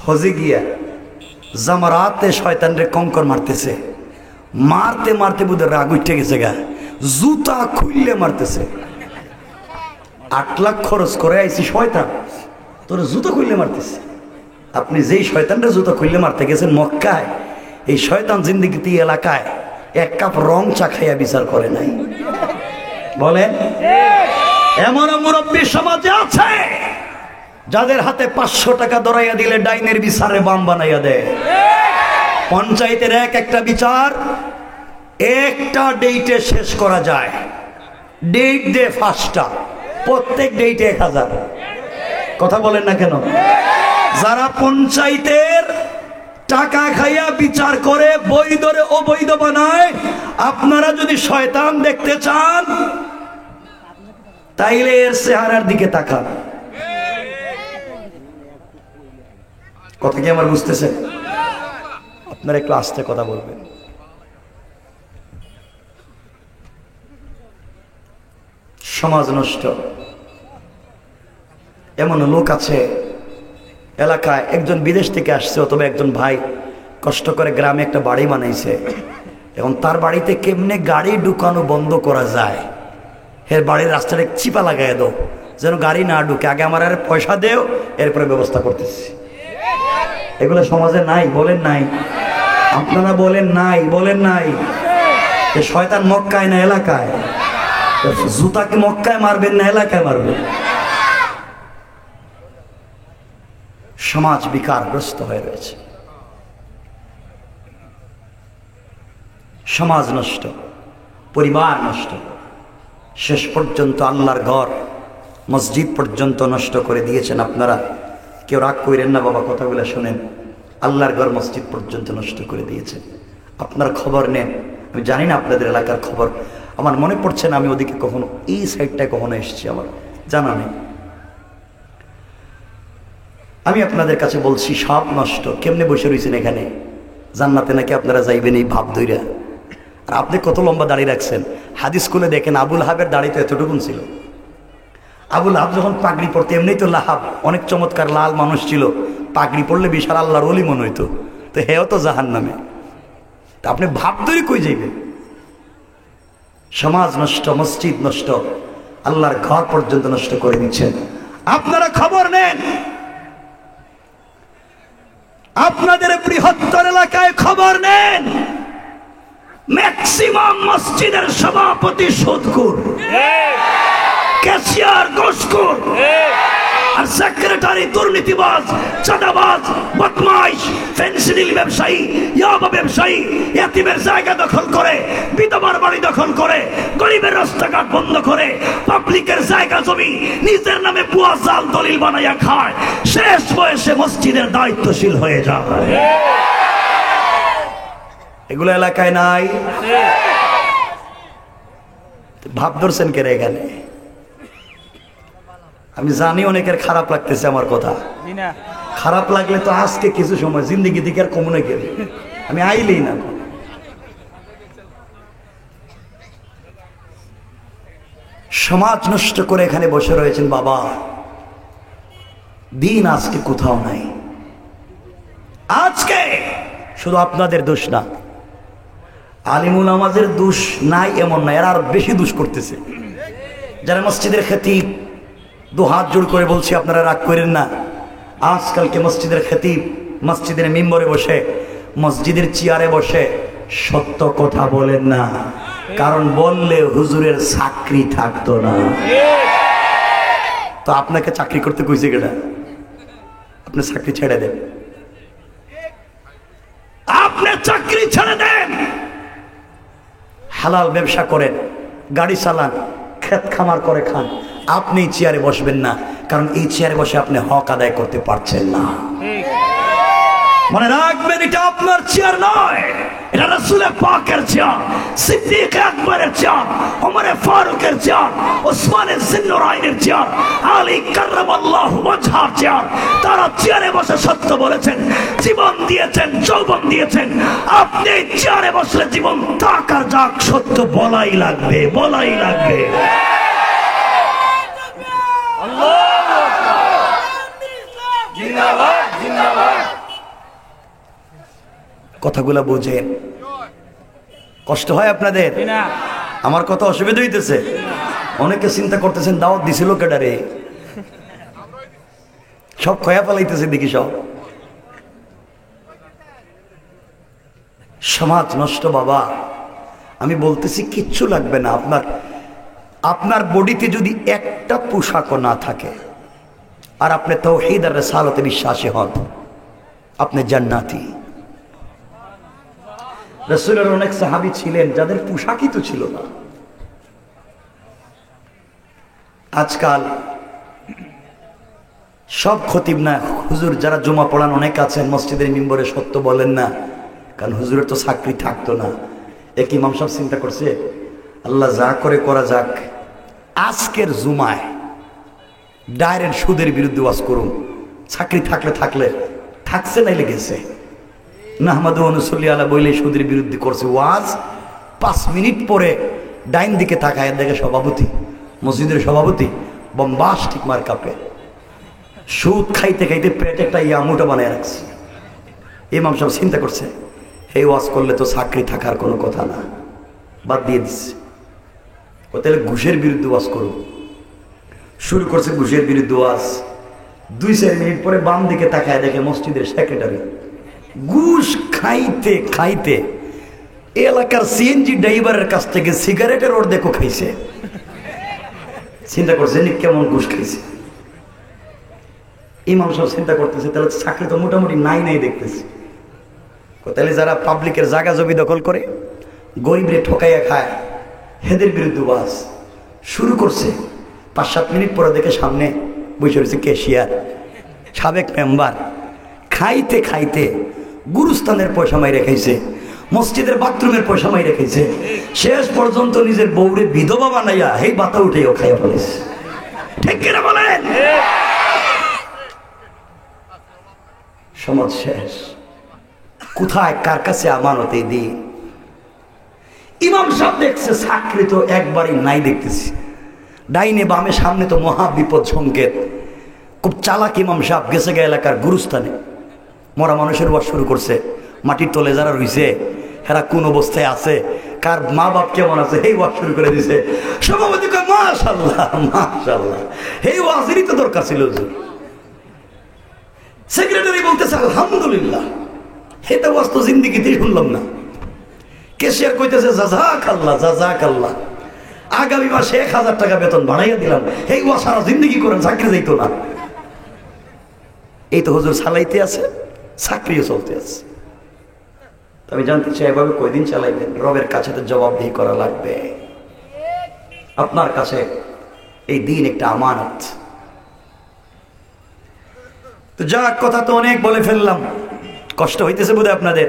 হজে গিয়া জামারাতে শয়তানরে কঙ্কর মারতেছে, মারতে মারতে বুধ রাগ উঠে গেছে গা, জুতা খুললে মারতেছে। 8 লাখ খরচ করে আইছি, শয়তান তোর জুতা খুললে মারতেছে। আপনি যেই শয়তানরে জুতা খুললে মারতে গেছেন মক্কায়, এই শয়তান জিন্দিগিতে এলাকায় 1 কাপ রং চা খাইয়া বিচার করে নাই। বলেন? এমন মুরব্বী সমাজে আছে যাদের হাতে 500 টাকা ধরাইয়া দিলে ডাইনের বিচারে বাম বানাইয়া দেয়। পঞ্চায়েতের একটা বিচার একটা ডেটে শেষ করা যায়, ডেট দে 5টা, প্রত্যেক ডেটে 1000। কথা বলেন না কেন? যারা পঞ্চায়েতের টাকা খাইয়া বিচার করে বৈধরে অবৈধ বানায়, আপনারা যদি শয়তান দেখতে চান তাইলে এর চেহারার দিকে তাকান। কথা কি আমার বুঝতেছেন? আপনারা একটু আস্তে কথা বলবেন। সমাজ নষ্ট। এমন লোক আছে এলাকায়, একজন বিদেশ থেকে আসছে অথবা একজন ভাই কষ্ট করে গ্রামে একটা বাড়ি বানাইছে। এখন তার বাড়িতে কেমনে গাড়ি ঢুকানো বন্ধ করা যায়, এর বাড়ির রাস্তাটা চিপা লাগাই দাও যেন গাড়ি না ঢুকে, আগে আমার আর পয়সা দেও, এরপরে ব্যবস্থা করতেছি। এগুলো সমাজে নাই? বলেন নাই? আপনারা বলেন নাই? বলেন নাই? শয়তান মক্কায় না এলাকায়? জুতাকে মক্কায় মারবেন না এলাকায় মারবেন? সমাজ বিকারগ্রস্ত হয়ে রয়েছে, সমাজ নষ্ট, পরিবার নষ্ট, শেষ পর্যন্ত আল্লাহর ঘর মসজিদ পর্যন্ত নষ্ট করে দিয়েছেন আপনারা। কেউ রাগ করেন না বাবা, কথাগুলো শোনেন। আল্লাহর ঘর মসজিদ পর্যন্ত নষ্ট করে দিয়েছেন। আপনার খবর নেন। আমি জানি না আপনাদের এলাকার খবর, আমার মনে পড়ছে না আমি ওদিকে কখনো, এই সাইডটায় কখনো এসেছি, আমার জানা নেই। আমি আপনাদের কাছে বলছি সব নষ্ট। কেমনে বসে রয়েছেন এখানে? জান্নাতে নাকি আপনারা যাইবেন এই ভাব ধইরা। আর আপনি কত লম্বা দাড়ি রাখছেন। হাদিস স্কুলে দেখেন আবুল হাবের দাড়ি তো এতটুকুন ছিল। আবুল হাব যখন পাগড়ি পরতে, এমনি তো লাহাব অনেক চমৎকার লাল মানুষ ছিল, পাগড়ি পরলে বিশাল আল্লাহর ওলি মনে হইতো, তো হেও তো জাহান্নামে। তা আপনি ভাব ধরে কই যাইবেন? সমাজ নষ্ট, মসজিদ নষ্ট, আল্লাহর ঘর পর্যন্ত নষ্ট করে দিচ্ছেন। আপনারা খবর নেন, আপনাদের বৃহত্তর এলাকায় খবর নেন, ম্যাক্সিমাম মসজিদের সভাপতি সুদখোর, ক্যাশিয়ার ঘুষখোর, আর সেক্রেটারি দুর্নীতিবাজ, চাঁদাবাজ, বদমাইশ, ফেন্সিডিল ব্যবসায়ী, ইয়াবা ব্যবসায়ী, ইয়াতিমের জায়গা দখল করে, বিধবার বাড়ি দখল করে, গরিবের রাস্তাঘাট বন্ধ করে, পাবলিকের জায়গা জমি নিজের নামে ভুয়া জাল দলিল বানাইয়া খায়, শেষ বয়সে মসজিদের দায়িত্বশীল হয়ে যায়। এগুলো এলাকায় নাই? ভাব ধরছেন কে এখানে? আমি জানি অনেকের খারাপ লাগতেছে আমার কথা। খারাপ লাগলে তো আজকে কিছু সময় জিন্দিগি থেকে আর কমনে গেলে আমি আইলেই না। সমাজ নষ্ট করে এখানে বসে রয়েছেন বাবা। দিন আজকে কোথাও নাই। আজকে শুধু আপনাদের দোষ না, আলিমুল আমাদের দোষ নাই এমন না, এরা আর বেশি দোষ করতেছে। যারা মসজিদের খতিব, দু হাত জোড় করে বলছি আপনারা রাগ করেন না, আজকালকে মসজিদের খতিব মসজিদের মিম্বরে বসে, মসজিদের চেয়ারে বসে সত্য কথা বলেন না, কারণ বললে হুজুরের চাকরি থাকতো না। তো আপনাকে চাকরি করতে কইছে কেডা? আপনি চাকরি ছেড়ে দেন, আপনি চাকরি ছেড়ে দেন, হালাল ব্যবসা করেন, গাড়ি চালান, ক্ষেত খামার করে খান। আপনি চেয়ারে বসবেন না, কারণ এই চেয়ারে বসে আপনি হক আদায় করতে পারছেন না। মনে রাখবেন, এটা আপনার চেয়ার নয়, এটা রাসূল পাকের চেয়ার, সিদ্দিক আকবরের চেয়ার, ওমর ফারুকের চেয়ার, ওসমান জিন্নুরাইনের চেয়ার, আলী কাররামাল্লাহু ওয়াজহার চেয়ার। তারা চেয়ারে বসে সত্য বলেছেন, জীবন দিয়েছেন, যৌবন দিয়েছেন। আপনি চেয়ারে বসলে জীবন থাক আর যাক, সত্য বলাই লাগবে, বলাই লাগবে। কথাগুলা বোঝেন, কষ্ট হয় আপনাদের? আমার কথা অসুবিধা হইতেছে? অনেকে চিন্তা করতেছেন দাওয়াত দিছিল কেডারে, সব খয়া ফেলাইতেছে দেখি সব। সমাজ নষ্ট বাবা। আমি বলতেছি কিচ্ছু লাগবে না, আপনার বডিতে যদি একটা পোশাকও না থাকে আর আপনি তাওহীদ আর রিসালাতে বিশ্বাসী হন, আপনি জান্নাতি। রাসূলের অনেক সাহাবী ছিলেন যাদের পোশাকই তো ছিল না। আজকাল সব খতিব না, হুজুর যারা জুমা পড়ান অনেক আছেন, মসজিদের মিম্বরে সত্য বলেন না, কারণ হুজুরের তো চাকরি থাকতো না। এক ইমাম সাহেব চিন্তা করছে, আল্লাহ যা করে করা যাক, আজকের জুমায় ডাইরেক্ট সুদের বিরুদ্ধে ওয়াজ করুন, চাকরি থাকলে থাকছে নাইলে গেছে। নাহমাদু অনুসল্লি আলা বইলে সুদের বিরুদ্ধে করছে ওয়াজ, 5 মিনিট পরে ডাইন দিকে তাকায় দেখে সভাপতি, মসজিদের সভাপতি বম্বাস্টিক মার কাপে সুদ খাইতে খাইতে পেটে একটা ইয়ামুটা বানায় রাখছে। ইমাম সাহেব চিন্তা করছে, এই ওয়াজ করলে তো চাকরি থাকার কোনো কথা না, বাদ দিয়ে দিচ্ছে। ও তাহলে ঘুষের বিরুদ্ধে ওয়াজ করুন। শুরু করছে ঘুষের বিরুদ্ধে ওয়াজ। 2-4 মিনিট পরে বাম দিকে তাকায় দেখে মসজিদের সেক্রেটারি ঘুষ খাইতে খাইতে এলাকার সিএনজি ড্রাইভারের কাছ থেকে সিগারেটের অর্ধেকও খাইছে। চিন্তা করছে কেমন ঘুষ খাইছে। ইমাম সাহেব চিন্তা করতেছে, তাহলে চাকরি তো মোটামুটি নাই দেখতেছি। তাহলে যারা পাবলিকের জায়গা জমি দখল করে গরিবরে ঠকাইয়া খায়, হেদের বিরুদ্ধে ওয়াজ শুরু করছে। 5-7 মিনিট পরে দেখে সামনে বসে রয়েছে ক্যাশিয়ার, সাবেক মেম্বার। খাইতে খাইতে গুরুস্থানের পয়সা মাই রেখেছে, মসজিদের বাথরুমের পয়সা মাই রেখেছে, শেষ পর্যন্ত নিজের বউরে বিধবা বানাইয়া এই বাতা উঠেও খাইয়া ফেলেছে। ঠিক কিনা বলেন? সমাজ শেষ। কোথায় কার কাছে আমানত এই দিন? ইমাম সাহেব দেখছে চাকরি তো একবারই নাই দেখতেছি, ডাইনে বামে সামনে তো মহা বিপদ সংকেত। খুব চালাক ইমাম সাহেব গেছে গে এলাকার গুরুস্থানে, মরা মানুষের ওয়াজ শুরু করছে। মাটির তলে যারা রইছে এরা কোন অবস্থায় আছে, কার মা বাপ কেমন আছে, এই ওয়াজ শুরু করে দিছে। সভাপতি কয় মাশাআল্লাহ মাশাআল্লাহ, এই ওয়াজেরই তো দরকার ছিল। সেক্রেটারি বলতেছে আলহামদুলিল্লাহ, এটা ওয়াজ তো জিন্দেগিতেই শুনলাম না। ক্যাশিয়ার কইতেছে জাযাকাল্লাহ জাযাকাল্লাহ, আগামী মাসে 1000 টাকা বেতন বাড়াইয়া দিলাম, এই ওয়াজ সারা জিন্দেগি করেন, চাকরি যাইতো না। এই তো হুজুর চালাইতে আছে, চাকরিও চলতে আছে। আমি জানতে চাই এভাবে কয়দিন চালাইবেন? রবের কাছে তো জবাবদিহি করা লাগবে। আপনার কাছে এই দিন একটা আমানত। তো যা কথা তো অনেক বলে ফেললাম, কষ্ট হইতেছে বোধহয় আপনাদের।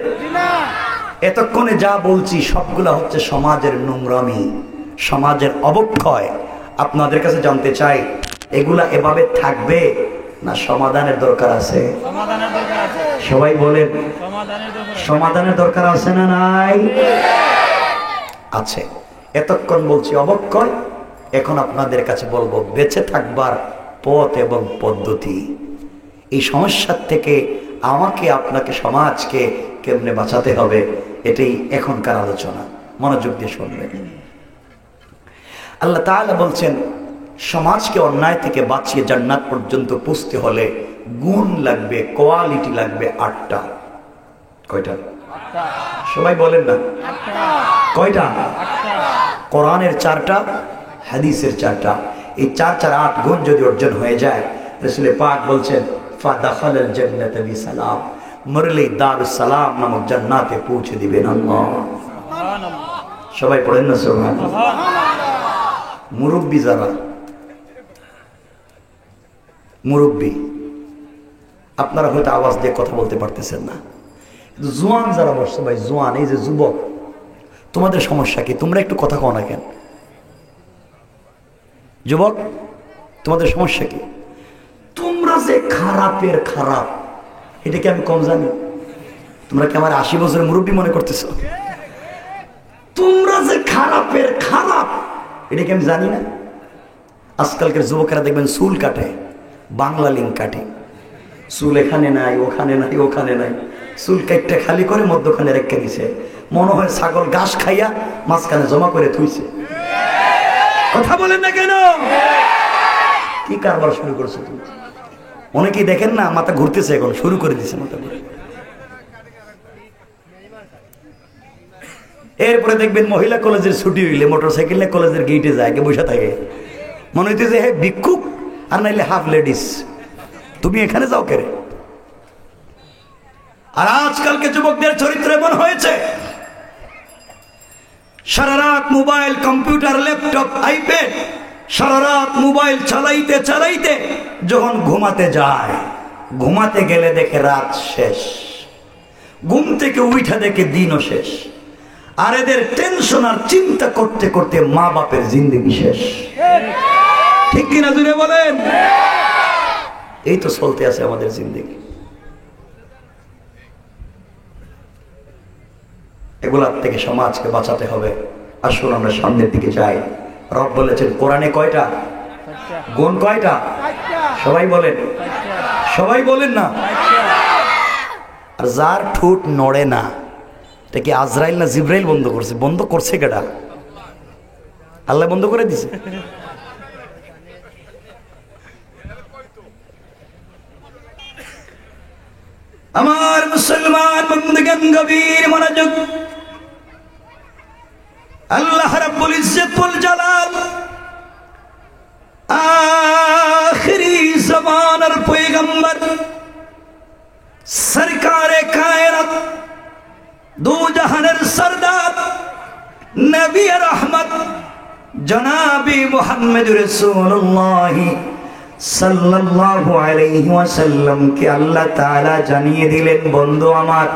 এতক্ষণে যা বলছি সবগুলা হচ্ছে সমাজের নোংরামি, সমাজের অবক্ষয়। আপনাদের কাছে জানতে চাই, এগুলা এভাবে থাকবে না সমাধানের দরকার আছে? সবাই বলেন সমাধানের দরকার আছে না নাই? আছে। এতক্ষণ বলছি অবক্ষয়, এখন আপনাদের কাছে বলবো বেঁচে থাকবার পথ এবং পদ্ধতি। এই সমস্যার থেকে আমাকে আপনাকে সমাজকে কেমনে বাঁচাতে হবে, এটাই এখনকার আলোচনা। মনোযোগ দিয়ে শুনবেন। আল্লাহ তাআলা বলছেন, সমাজকে অন্যায় থেকে বাঁচিয়ে জান্নাত পর্যন্ত পৌঁছতে হলে গুণ লাগবে, কোয়ালিটি লাগবে 8টা। কয়টা? সবাই বলেন না কয়টা? কোরআনের 4টা, হাদিসের 4টা। এই 4 8 গুণ যদি অর্জন হয়ে যায়, রাসূল পাক বলছেন ফাদাখালাল জান্নাত বিসালাম, মরলেই দারুস সালাম নামক জান্নাতে পৌঁছে দিবেন আল্লাহ। সবাই পড়েন না সুবহানাল্লাহ। মুরব্বি যারা, মুরব্বী আপনারা হয়তো আওয়াজ দিয়ে কথা বলতে পারতেছেন না, কিন্তু জোয়ান যারা বসছে, ভাই জোয়ান, এই যে যুবক, তোমাদের সমস্যা কি? তোমরা একটু কথা কও না কেন? যুবক, তোমাদের সমস্যা কি? তোমরা যে খারাপের খারাপ, এটা কি আমি কম জানি? তোমরা কি আমার 80 বছরের মুরব্বী মনে করতেছো? তোমরা যে খারাপের খারাপ, এটা কি আমি জানি না? আজকালকার যুবকেরা দেখবেন চুল কাটে, বাংলা লিঙ্ক কাটে, চুল এখানে নাই ওখানে নাই ওখানে নাই, চুল কাটটা খালি করে মধ্যখানে রেখে দিছে, মনে হয় ছাগল ঘাস খাইয়া মাঝখানে জমা করে থুইছে। কথা বলেন না কেন? কি কারবার শুরু করছো তুমি? অনেকেই দেখেন না, মাথা ঘুরতেছে, এখন শুরু করে দিছে মাথা ঘুরে। এরপরে দেখবেন মহিলা কলেজের ছুটি হইলে মোটরসাইকেল নিয়ে কলেজের গেটে যায়, আগে বসে থাকে, মনে হইতেছে হে ভিক্ষুক, আর নাইলে হাফ লেডিস, তুমি এখানে যাও কেরে? আর আজকালকে যুবকদের চরিত্র এমন হয়েছে, সারা রাত মোবাইল, কম্পিউটার, ল্যাপটপ, আইপ্যাড, সারা রাত মোবাইল চালাইতে চালাইতে যখন ঘুমাতে যায়, ঘুমাতে গেলে দেখে রাত শেষ, ঘুম থেকে উঠা দেখে দিনও শেষ। আর এদের টেনশন আর চিন্তা করতে করতে মা বাপের জিন্দেগি শেষ। ঠিক কিনা জুড়ে বলেন? এই তো চলতে আছে আমাদের জিন্দেগি। এগুলার থেকে সমাজকে বাঁচাতে হবে। আসুন আমরা সামনের দিকে যাই। রব বলেছেন কোরআনে কয়টা গুণ, কয়টা? সবাই বলেন, সবাই বলেন না। আর যার ঠোঁট নড়ে না, এটা কি আজরাইল না জিব্রাইল বন্ধ করছে? বন্ধ করছে কেডা? আল্লাহ বন্ধ করে দিছে। আমার মুসলমান বন্ধুগণ, গভীর মনোযোগ। আল্লাহ রাব্বুল ইজ্জত ওয়াল জালাল আখিরি জামানার পয়গম্বর সরকারে কায়নাত দু জাহানের সরদার নবী রহমত জনাবি মুহাম্মদ রাসূলুল্লাহ সাল্লাল্লাহু আলাইহি ওয়াসাল্লাম কে আল্লাহ তাআলা জানিয়ে দিলেন, বন্ধু আমার,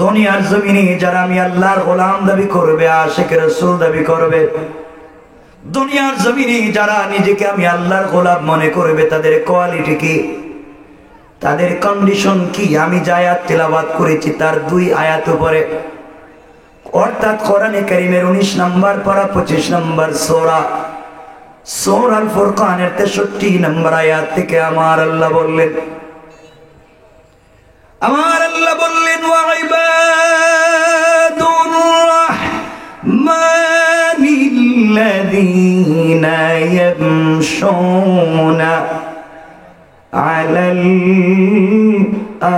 দুনিয়ার জমিনে যারা আমি আল্লাহর গোলাম দাবি করবে, আশিক রাসূল দাবি করবে, দুনিয়ার জমিনে যারা নিজেকে আমি আল্লাহর গোলাম মনে করবে, তাদের কোয়ালিটি কি, তাদের কন্ডিশন কি? আমি যে আয়াত তেলাওয়াত করেছি তার 2 আয়াত উপরে, অর্থাৎ কোরআনে কারীমের 19 নম্বর পারা 25 নম্বর সূরা সূরা আল ফুরকানের 63 নম্বর আয়াত থেকে আমার আল্লাহ বললেন, ওয়া ইবাদুর রাহমানিল্লাযীনা ইয়ামশুনা আলাল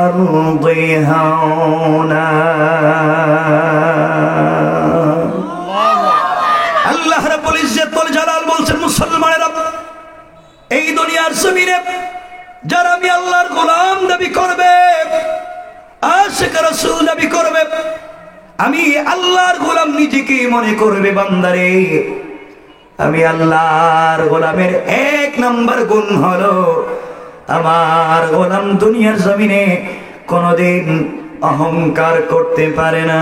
আরদি হাওনা। আল্লাহ রাব্বুল ইজ্জত ওয়াল জালাল বলছেন, মুসলমানেরা, এই দুনিয়ার জমিনে যারা আমি আল্লাহর গোলাম দাবি করবে, আশিক রাসূল দাবি করবে, আমি আল্লাহর গোলাম নিজেকে মনে করবে, বান্দারে, আমি আল্লাহর গোলামের 1 নম্বর গুণ হলো আমার গোলাম দুনিয়ার জমিনে কোনদিন অহংকার করতে পারে না।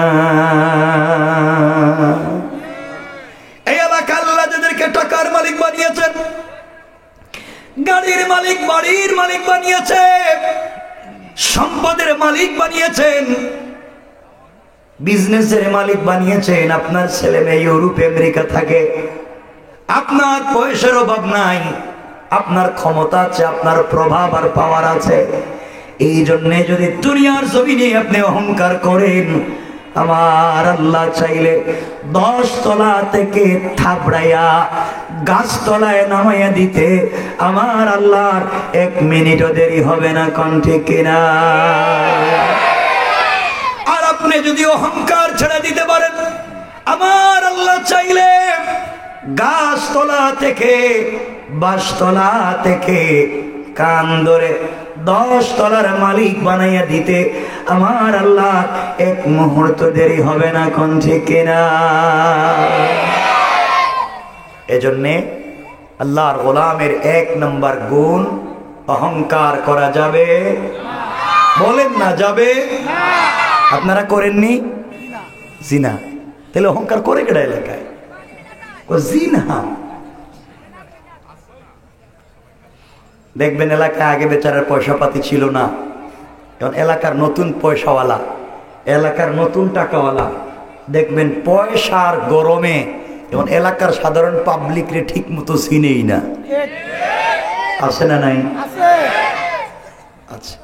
এই এলাকা আল্লাহ যাদেরকে টাকার মালিক বানিয়েছেন, গাড়ির মালিক, বাড়ির মালিক বানিয়েছে, সম্পদের মালিক বানিয়েছেন, বিজনেসের মালিক বানিয়েছেন, আপনার ছেলে মেয়ে ইউরোপ আমেরিকা থাকে, আপনার পয়সার অভাব নাই, আপনার ক্ষমতা আছে, আপনার প্রভাব আর পাওয়ার আছে, এই জন্য যদি দুনিয়ার জমিনে আপনি অহংকার করেন, আমার আল্লাহ চাইলে 10 তলা থেকে থাপড়াইয়া গাছতলায় নামাইয়া দিতে আমার আল্লাহর 1 মিনিটও দেরি হবে না। কোন ঠিক কিনা? আর আপনি যদি অহংকার ছেড়ে দিতে পারেন, আমার আল্লাহ চাইলে গাছতলা থেকে, বাঁশতলা থেকে কান ধরে 10 তলার মালিক বানাইয়া দিতে আমার আল্লাহ 1 মুহূর্ত দেরি হবে না। কোন ঠিক কিনা? এজন্যে আল্লাহর গোলামের 1 নম্বর গুণ, অহংকার করা যাবে, বলেন না যাবে? আপনারা করেননি জিনা? তাহলে অহংকার করে কেডা এলাকায়? ও জিনা। দেখবেন এলাকায় আগে বেচারার পয়সা পাতি ছিল না, এখন এলাকার নতুন পয়সাওয়ালা, এলাকার নতুন টাকাওয়ালা, দেখবেন পয়সার গরমে এখন এলাকার সাধারণ পাবলিকরে ঠিক মতো চিনেই না। আছে না নাই? আচ্ছা,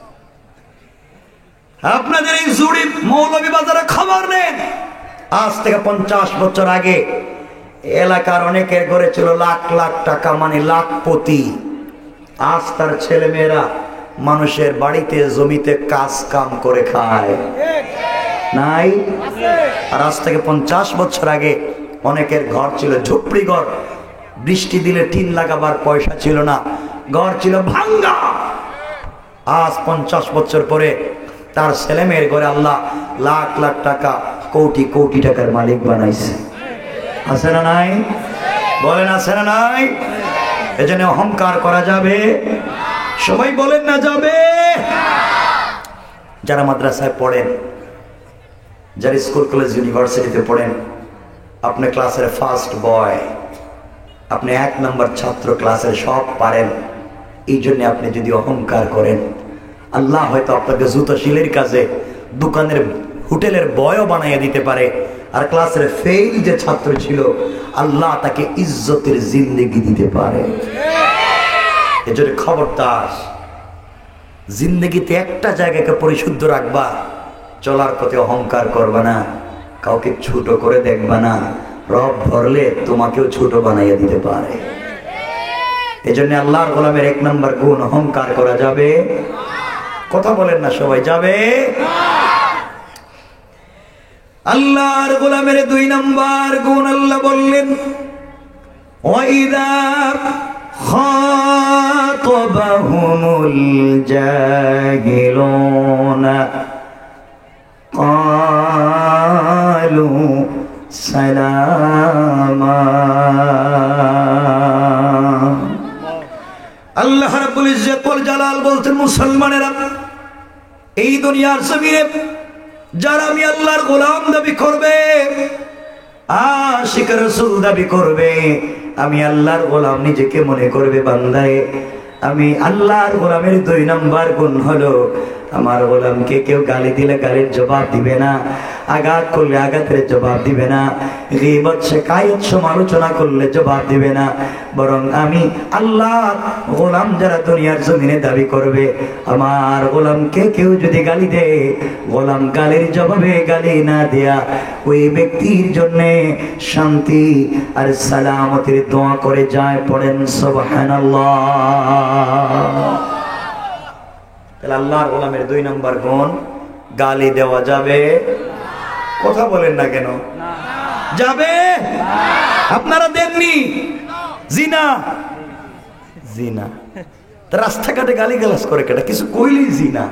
আপনাদের এই জুড়ি মৌলভীবাজারে খবর নেন, আজ থেকে 50 বছর আগে এলাকার অনেকের ঘরে ছিল লাখ লাখ টাকা, মানে লাখপতি। আজ তার ছেলে মেয়েরা মানুষের বাড়িতে জমিতে কাজ কাম করে খায়, নাই? আর আজ থেকে 50 বছর আগে অনেকের ঘর ছিল ঝুপড়ি ঘর, বৃষ্টি দিলে টিন লাগাবার পয়সা ছিল না, ঘর ছিল ভাঙ্গা। আজ 50 বছর পরে তার ছেলে মেয়ের ঘরে আল্লাহ লাখ লাখ টাকা, কোটি কোটি টাকার মালিক বানাইছে। আছে না নাই? বলেন আছে না নাই? এজন্য অহংকার করা যাবে? সবাই বলেন না যাবে? যারা মাদ্রাসায় পড়েন, যারা স্কুল কলেজ ইউনিভার্সিটিতে পড়েন, আপনি ক্লাসের ফার্স্ট বয়, আপনি 1 নম্বর ছাত্র, ক্লাসের সব পারেন, এই জন্য আপনি যদি অহংকার করেন, আল্লাহ হয়তো আপনাকে জুতো শিলের কাজে দোকানের হোটেলের বয়ও বানাইয়া দিতে পারে। আর ক্লাসের ফেল যে ছাত্র ছিল আল্লাহ তাকে ইজ্জতের জিন্দেগি দিতে পারে। এজন্য খবরদার, জিন্দেগিতে একটা জায়গাকে পরিশুদ্ধ রাখবা, চলার পথে অহংকার করবা না, কাউকে ছোট করে দেখবা না। রব ধরলে তোমাকেও ছোট বানাইয়া দিতে পারে। এজন্য আল্লাহর গোলামের 1 নম্বর গুণ, অহংকার করা যাবে। কথা বলেন না সবাই, যাবে। আল্লাহর গোলামের 2 নম্বর গুণ আল্লাহ বললেন, ওয়াইদা খাতাবাহুমুল জাহিলুনা ক্বালু সালামা। আল্লাহ রাব্বুল ইজ্জত ওয়াল জালাল বলতেন, মুসলমানেরা, এই দুনিয়ার জমিনে যারা আমি আল্লাহর গোলাম দাবি করবে, আশিক রাসূল দাবি করবে, আমি আল্লাহর গোলাম নিজেকে মনে করবে, বান্দারে আমি আল্লাহর গোলামের 2 নম্বর গুণ হলো, আমার গোলামকে কেউ গালি দিলে গালির জবাব দিবে না, আঘাত করলে আঘাতের জবাব দিবে না, গীবত শিকায়ত সমালোচনা করলে জবাব দিবে না, বরং আমি আল্লাহর গোলাম যারা দুনিয়ার জমিনে দাবি করবে, আমার গোলামকে কেউ যদি গালি দেয়, গোলাম গালির জবাবে গালি না দেয়া ওই ব্যক্তির জন্য শান্তি আর সালামতের দোয়া করে যায়। পড়েন সুবহানাল্লাহ। আল্লাহর গোলামের 2 নম্বর গুণ, গালি দেওয়া যাবে। কথা বলেন না কেন? যাবে। আপনারা দেননি জিনা, জিনা রাস্তাঘাটে গালি গালাজ করে কেটা, কিছু কইলেই জিনা,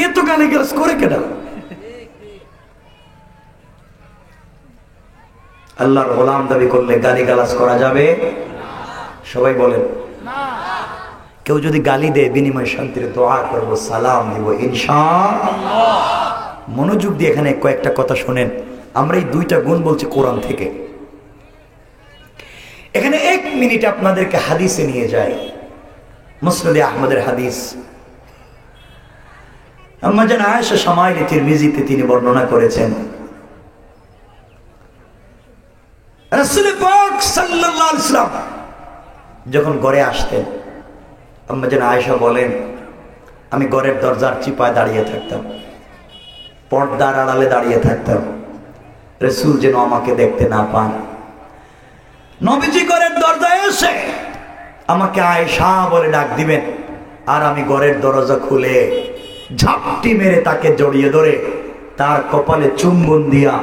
এ তো গালি গালাজ করে কেটা। আল্লাহর গোলাম দাবি করলে গালি গালাজ করা যাবে? সবাই বলেন। কেউ যদি গালি দেয়, বিনিময় শান্তির দোয়া করব, সালাম দিব ইনশাআল্লাহ। মনোযোগ দিয়ে এখানে কয়েকটা কথা শুনেন। আমরা এই 2টা গুণ বলছি কোরআন থেকে। এখানে 1 মিনিট আপনাদেরকে হাদিসে নিয়ে যায়। মুসনাদে আহমদের হাদিস, আম্মা জান আয়েশা শামাইল তিরমিজিতে তিনি বর্ণনা করেছেন, রাসূল পাক সাল্লাল্লাহু আলাইহি ওয়াসাল্লাম যখন ঘরে আসতেন, আম্মা জান আয়েশা বলেন, আমি ঘরের দরজার চিপায় দাঁড়িয়ে থাকতাম, পর্দার আড়ালে দাঁড়িয়ে থাকতাম, রাসূল যেন আমাকে দেখতে না পান। নবীজি ঘরের দরজায় এসে আমাকে আয়েশা বলে ডাক দিবেন, আর আমি ঘরের দরজা খুলে ঝাপটি মেরে তাকে জড়িয়ে ধরে তার কপালে চুম্বন দিয়া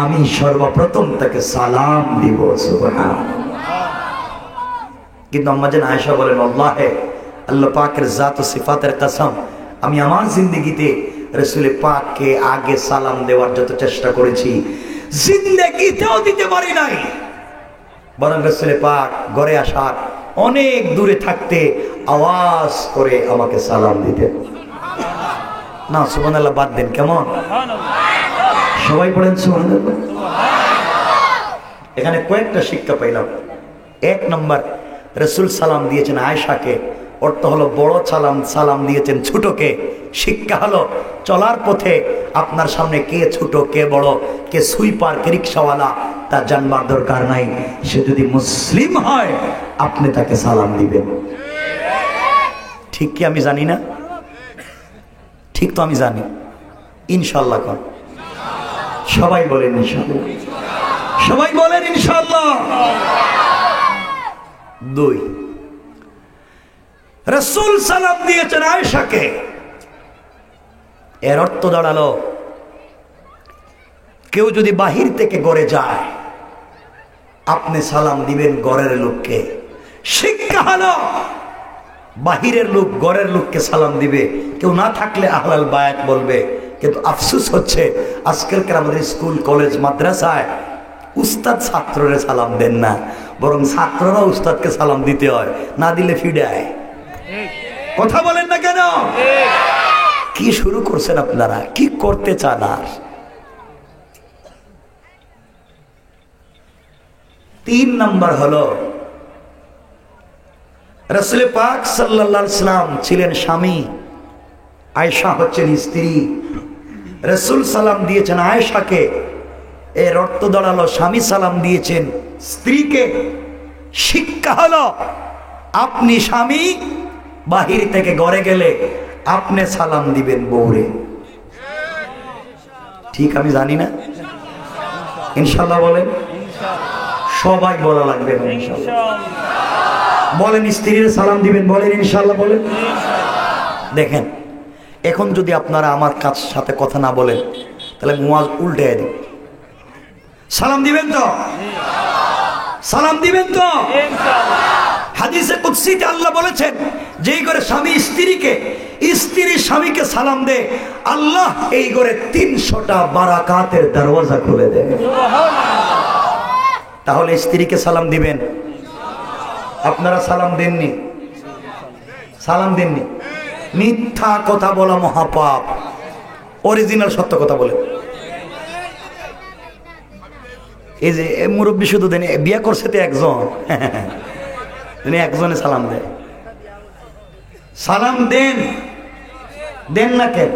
আমি সর্বপ্রথম তাকে সালাম দিব। সুবহানাল্লাহ। কিন্তু আম্মা জান আয়েশা বলেন, আল্লাহে, আল্লাহ পাকের জাত ও সিফাতের কসম, আমি আমার জিন্দেগিতে রাসূল পাককে আগে সালাম দেওয়ার যত চেষ্টা করেছি জিন্দেগিতেও দিতে পারি নাই, বরং রাসূল পাক ঘরে আসার অনেক দূরে থাকতে আওয়াজ করে আমাকে সালাম দিতেন। না সুবহানাল্লাহ বাদ দেন, কেমন? সবাই পড়েন সুবহানাল্লাহ। এখানে কয়েকটা শিক্ষা পাইলাম। 1 নম্বর, রাসূল সালাম দিয়েছেন আয়েশাকে, অর্থ হলো বড় সালাম দিয়েছেন ছোটকে। শিক্ষা হলো চলার পথে আপনার সামনে কে ছোট কে বড়, কে সুইপার কে রিক্সাওয়ালা তা জানবার দরকার নাই। সে যদি মুসলিম হয় আপনি তাকে সালাম দিবেন। ঠিক কি আমি জানি না? ঠিক তো আমি জানি। ইনশাআল্লাহ কর, সবাই বলেন ইনশাআল্লাহ, সবাই বলেন ইনশাআল্লাহ। 2, রাসূল সালাম দিয়েছেন আয়েশাকে, এর অর্থ দাঁড়ালো কেউ যদি বাহির থেকে ঘরে যায় আপনি সালাম দিবেন ঘরের লোককে। শিক্ষা হলো বাহিরের লোক ঘরের লোককে সালাম দিবে, কেউ না থাকলে আহলাল বায়াত বলবে। কিন্তু আফসোস হচ্ছে আজকালকার আমাদের স্কুল কলেজ মাদ্রাসায় উস্তাদ ছাত্ররে সালাম দেন না, বরং ছাত্ররা উস্তাদকে সালাম দিতে হয়, না দিলে ফিডায়। কথা বলেন না কেন? কি শুরু করছেন আপনারা? কি করতে চান? আর 3 নম্বর হলো রাসূল পাক সাল্লাল্লাহু আলাইহি ওয়াসাল্লাম ছিলেন স্বামী আয়েশা হচ্ছেন স্ত্রী। রাসূল সালাম দিয়েছেন আয়েশাকে, এর অর্থ দাঁড়ালো স্বামী সালাম দিয়েছেন স্ত্রীকে। শিক্ষা হলো আপনি স্বামী বাহির থেকে ঘরে গেলে আপনি সালাম দিবেন বউরে। ঠিক আমি জানি না, ইনশাল্লাহ বলেন। সবাই বলা লাগবে ইনশাল্লাহ। বলেন স্ত্রীর সালাম দিবেন, বলেন ইনশাল্লাহ বলেন। দেখেন এখন যদি আপনারা আমার কাছ সাথে কথা না বলেন তাহলে মুয়াজ উল্টে দিন। সালাম দিবেন তো? সালাম দিবেন তো? হাদিসে কুদসিতে আল্লাহ বলেছেন যেই ঘরে স্বামী স্ত্রীকে, স্ত্রী স্বামীকে সালাম দে, আল্লাহ এই ঘরে 300টা বারাকাতের দরওয়াজা খুলে দেয়। তাহলে স্ত্রীকে সালাম দিবেন। আপনারা সালাম দেননি, সালাম দেননি। মিথ্যা কথা বলা মহাপাপ, অরিজিনাল সত্য কথা বলে। এই যে মুরব্বী শুধু দেন, বিয়ে করছে তো একজন, একজনে সালাম দেয়। সালাম দেন, দেন না কেন?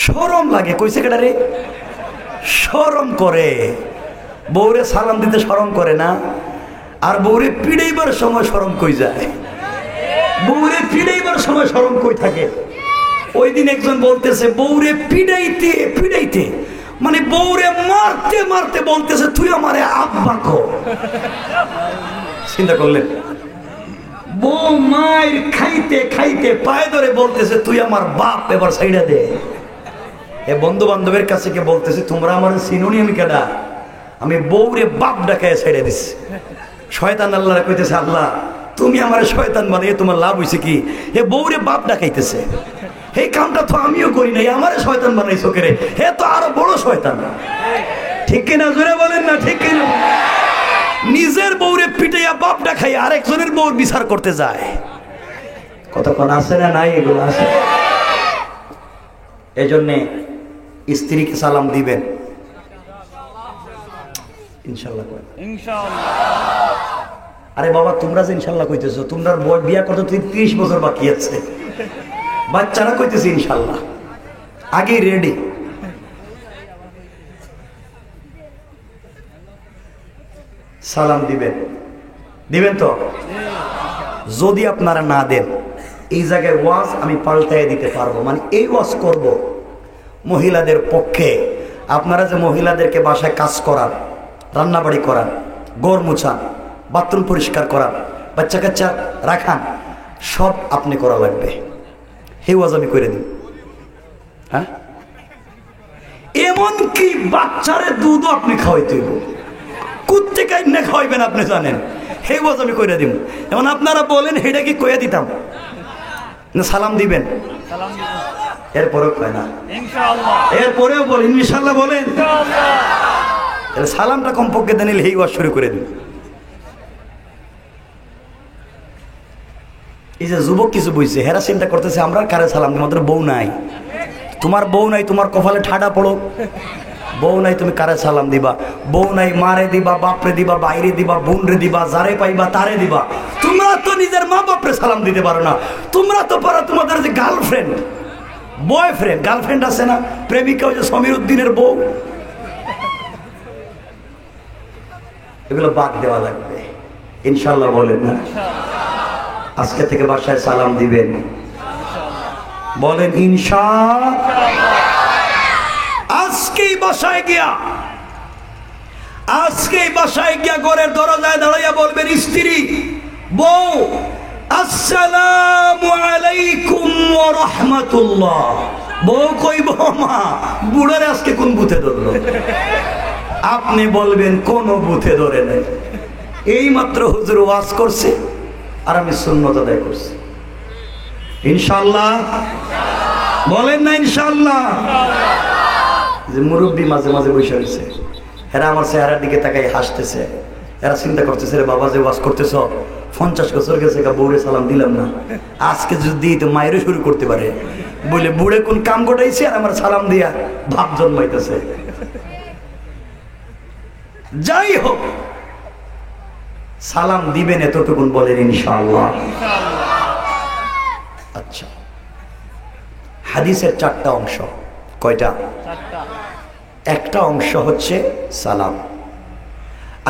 শরম লাগে, কইছে কেডা রে? শরম করে। বউরে সালাম দিতে শরম করে না, আর বউরে পিড়াইবার সময় শরম কই যায়? বউরে পিড়াইবার সময় শরম কই থাকে? ওই দিন একজন বলতেছে বউরে পিড়াইতে পিড়াইতে, মানে বউরে মারতে মারতে বলতেছে তুই আমারে আব্বা কো। চিন্তা করলেন? বউ মায়ের খাইতে খাইতে পায়ে ধরে বলতেছে তুই আমার বাপ, এবার সাইডা দে। এ বন্ধু বান্ধবের কাছে কে বলতেছে তোমরা আমার চিনুনি, আমি কেডা? আমি বউরে বাপ ডাকায় ছেড়ে দিছি। শয়তান আল্লাহ কইতেছে আল্লাহ তুমি আমার শয়তান বানিয়ে তোমার লাভ হইছে কি? হে বউরে বাপ ডাকাইতেছে, এই কামটা তো আমিও করি নাই, আমারে শয়তান বানাইছো কে রে? হে তো আরো বড় শয়তান। ঠিক কিনা জোরে বলেন না? ঠিক কিনা? নিজের বউরে পিটাইয়া বাপ ডাকাই আরেকজনের বউর বিচার করতে যায়। কতক্ষণ আছে না নাই? এগুলো আছে। এই জন্যে স্ত্রীকে সালাম দিবেন ইনশাল্লাহ। আরে বাবা তোমরা যে ইনশাল্লাহ কইতেছো, তোমরা বিয়া করতে 30 বছর বাকি আছে। বাচ্চারা কইতেছে ইনশাল্লাহ, আগে রেডি। সালাম দিবেন, দিবেন তো? যদি আপনারা না দেন এই জায়গায় ওয়াজ আমি পাল্টাই দিতে পারবো। মানে এই ওয়াজ করব মহিলাদের পক্ষে। আপনারা যে মহিলাদেরকে বাসায় কাজ করান, রান্নাবাড়ি করান, ঘর মুছান, বাথরুম পরিষ্কার করান, বাচ্চা কাচ্চা রাখান, সব আপনি করা লাগবে। এই ওয়াজ আমি করে দিই। হ্যাঁ, এমনকি বাচ্চারে দুধও আপনি খাওয়াইতে হইব। কুত্তে কাইন্না খাওয়াইবেন আপনি জানেন। এই ওয়াজ আমি করে দিব। এমন আপনারা বলেন এটা কি কইয়া দিতাম না? সালাম দিবেন, এরপরেও কয় না ইনশাআল্লাহ, এরপরেও বলেন ইনশাআল্লাহ বলেন। তাহলে সালামটা কমপক্ষে দেন, এই ওয়াজ শুরু করে দিন। এই যে যুবক কিছু বইছে, হেরা চিন্তা করতেছে আমরা কারে সালাম দিই? আমাদের বউ নাই। তোমার বউ নাই, তোমার কপালে ঠাডা পড়ো। বউ নাই, তুমি কারে সালাম দিবা? বউ নাই, মারে দিবা, বাপরে দিবা, বাইরে দিবা, বোনরে দিবা, যারে পাইবা তারে দিবা। তোমরা তো নিজের মা বাপরে সালাম দিতে পারো না। তোমরা তো পারো তোমাদের যে গার্লফ্রেন্ড, বয়ফ্রেন্ড, গার্লফ্রেন্ড আছে না, প্রেমিকা, ওই যে সমীর উদ্দিনের বউ, এগুলো বাদ দেওয়া লাগবে ইনশাল্লাহ বলেন না? আজকে থেকে বাসায় সালাম দিবেন, বলেন ইনশাআল্লাহ। আজকেই বাসায় গিয়া ঘরের দরজায় দাঁড়াইয়া বলবেন স্ত্রী, বউ আসসালামু আলাইকুম ওয়া রাহমাতুল্লাহ। বউ কইব মা বুড়ারে আজকে কোন বুথে ধরলো? আপনি বলবেন কোন বুথে ধরে নাই, এই মাত্র হুজুর ওয়াজ করছে আর আমি সুন্নত আদায় করছি। ইনশাআল্লাহ বলেন না ইনশাআল্লাহ? যে মুরব্বী মাঝে মাঝে বসে রয়েছে, এরা আমার চেহারার দিকে তাকাই হাসতেছে। এরা চিন্তা করতেছে রে বাবা যে ওয়াজ করতেছ 50 বছর গেছে বউরে সালাম দিলাম না, আজকে যদি তো মায়েরও শুরু করতে পারে বলে বুড়ে কোন কাম ঘটাইছে আর আমার সালাম দিয়া ভাব জন্মাইতেছে। যাই হোক সালাম দিবেন এতটুকুন বলেন ইনশাআল্লাহ। আচ্ছা, হাদিসের 4টা অংশ। কয়টা? একটা অংশ হচ্ছে সালাম।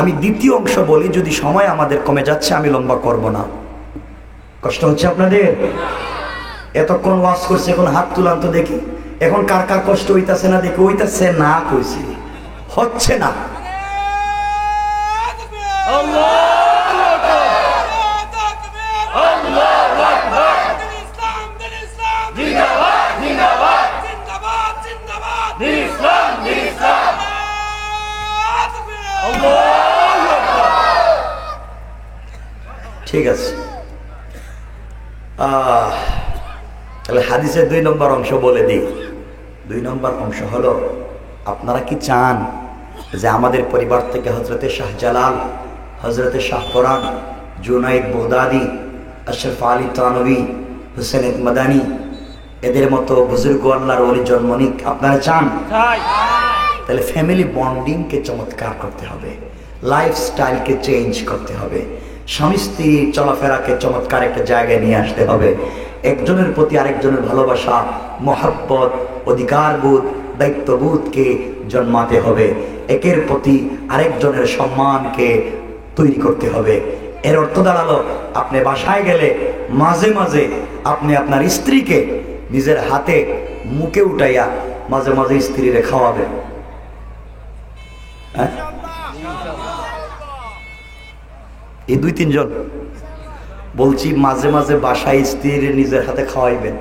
আমি দ্বিতীয় অংশ বলি, যদি সময় আমাদের কমে যাচ্ছে আমি লম্বা করব না। কষ্ট হচ্ছে আপনাদের? এতক্ষণ ওয়াজ করছে, এখন হাত তুলান তো দেখি। এখন কার কার কষ্ট হইতাছে না দেখি। হইতাছে না কইছি, হচ্ছে না। ঠিক আছে, তাহলে হাদিসের 2 নম্বর অংশ বলে দিই। 2 নম্বর অংশ হলো, আপনারা কি চান যে আমাদের পরিবার থেকে হজরতে শাহজালাল, হজরতে শাহপরান, জুনাইদ বগদাদি, আশরাফ আলী থানভী, হুসেন মাদানী, এদের মতো বুজুর্গ আল্লাহর ওলি জন্ম নিক? আপনারা চান? তাহলে ফ্যামিলি বন্ডিংকে চমৎকার করতে হবে, লাইফস্টাইলকে চেঞ্জ করতে হবে, স্বামী স্ত্রীর চলাফেরাকে চমৎকার একটা জায়গায় নিয়ে আসতে হবে। একজনের প্রতি আরেকজনের ভালোবাসা, মহব্বত, অধিকারবোধ, দায়িত্ববোধকে জন্মাতে হবে। একের প্রতি আরেকজনের সম্মানকে তৈরি করতে হবে। এর অর্থ দাঁড়ালো, আপনি বাসায় গেলে মাঝে মাঝে আপনি আপনার স্ত্রীকে নিজের হাতে মুখে উঠাইয়া মাঝে মাঝে স্ত্রীরে খাওয়াবেন। এই 2-3 জন বলছি, মাঝে মাঝে বাসায় স্ত্রীর নিজের হাতে খাওয়াইবেন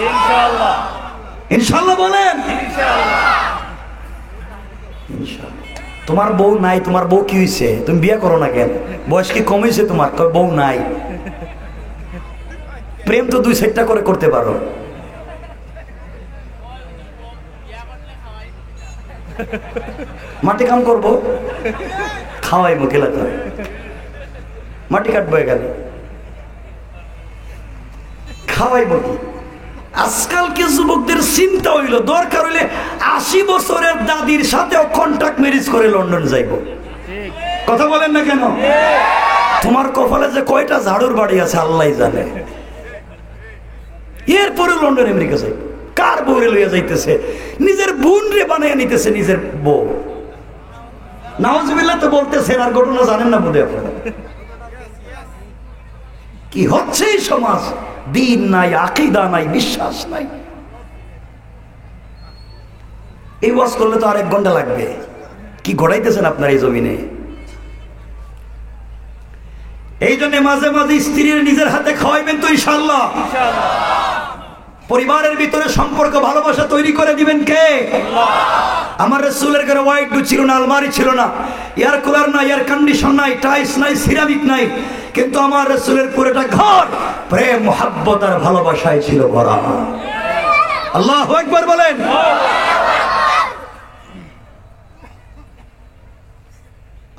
ইনশাআল্লাহ। ইনশাআল্লাহ বলেন। তোমার বউ নাই, তোমার বউ কি হয়েছে? তুমি বিয়ে করো না কেন? বয়স কি কমেছে তোমার? বউ নাই, প্রেম তো 2-4টা করে করতে পারো। মাটি কাম করবো, খাওয়াই মুখেলা করে, মাটি কাটবো, গেল খাওয়াই মুখি। আজকালকে যুবকদের চিন্তা হইল, দরকার হইলে 80 বছরের দাদির সাথেও কন্ট্রাক্ট ম্যারেজ করে লন্ডন যাইব। কথা বলেন না কেন? তোমার কপালে যে কয়টা ঝাড়ুর বাড়ি আছে আল্লাহ জানে। এরপরে লন্ডন আমেরিকা যাইব। কার বউ লইয়া যাইতেছে? নিজের বোন রে বানাইয়া নিতেছে নিজের বউ। নাউজুবিল্লাহ তো বলতেছেন, আর ঘটনা জানেন না বোধহয় আপনারা। কি হচ্ছে এই সমাজ? দিন নাই, আকীদা নাই, বিশ্বাস নাই। এই ওয়াজ করলে তো আর 1 ঘন্টা লাগবে। কি গড়াইতেছেন আপনার এই জমিনে? এই জন্য মাঝে মাঝে স্ত্রীর নিজের হাতে খাওয়াইবেন তো ইনশাআল্লাহ। পরিবারের ভিতরে সম্পর্ক, ভালোবাসা তৈরি করে দিবেন কে? আমার রাসূলের ঘরে ওয়াইড ছিল না, আলমারি ছিল না, এয়ার কুলার নাই, এয়ার কন্ডিশন নাই, টাইলস নাই, সিরামিক নাই, কিন্তু আমার রাসূলের পুরোটা ঘর প্রেম, মুহাব্বত আর ভালোবাসায় ছিল ভরা। আল্লাহু আকবার বলেন।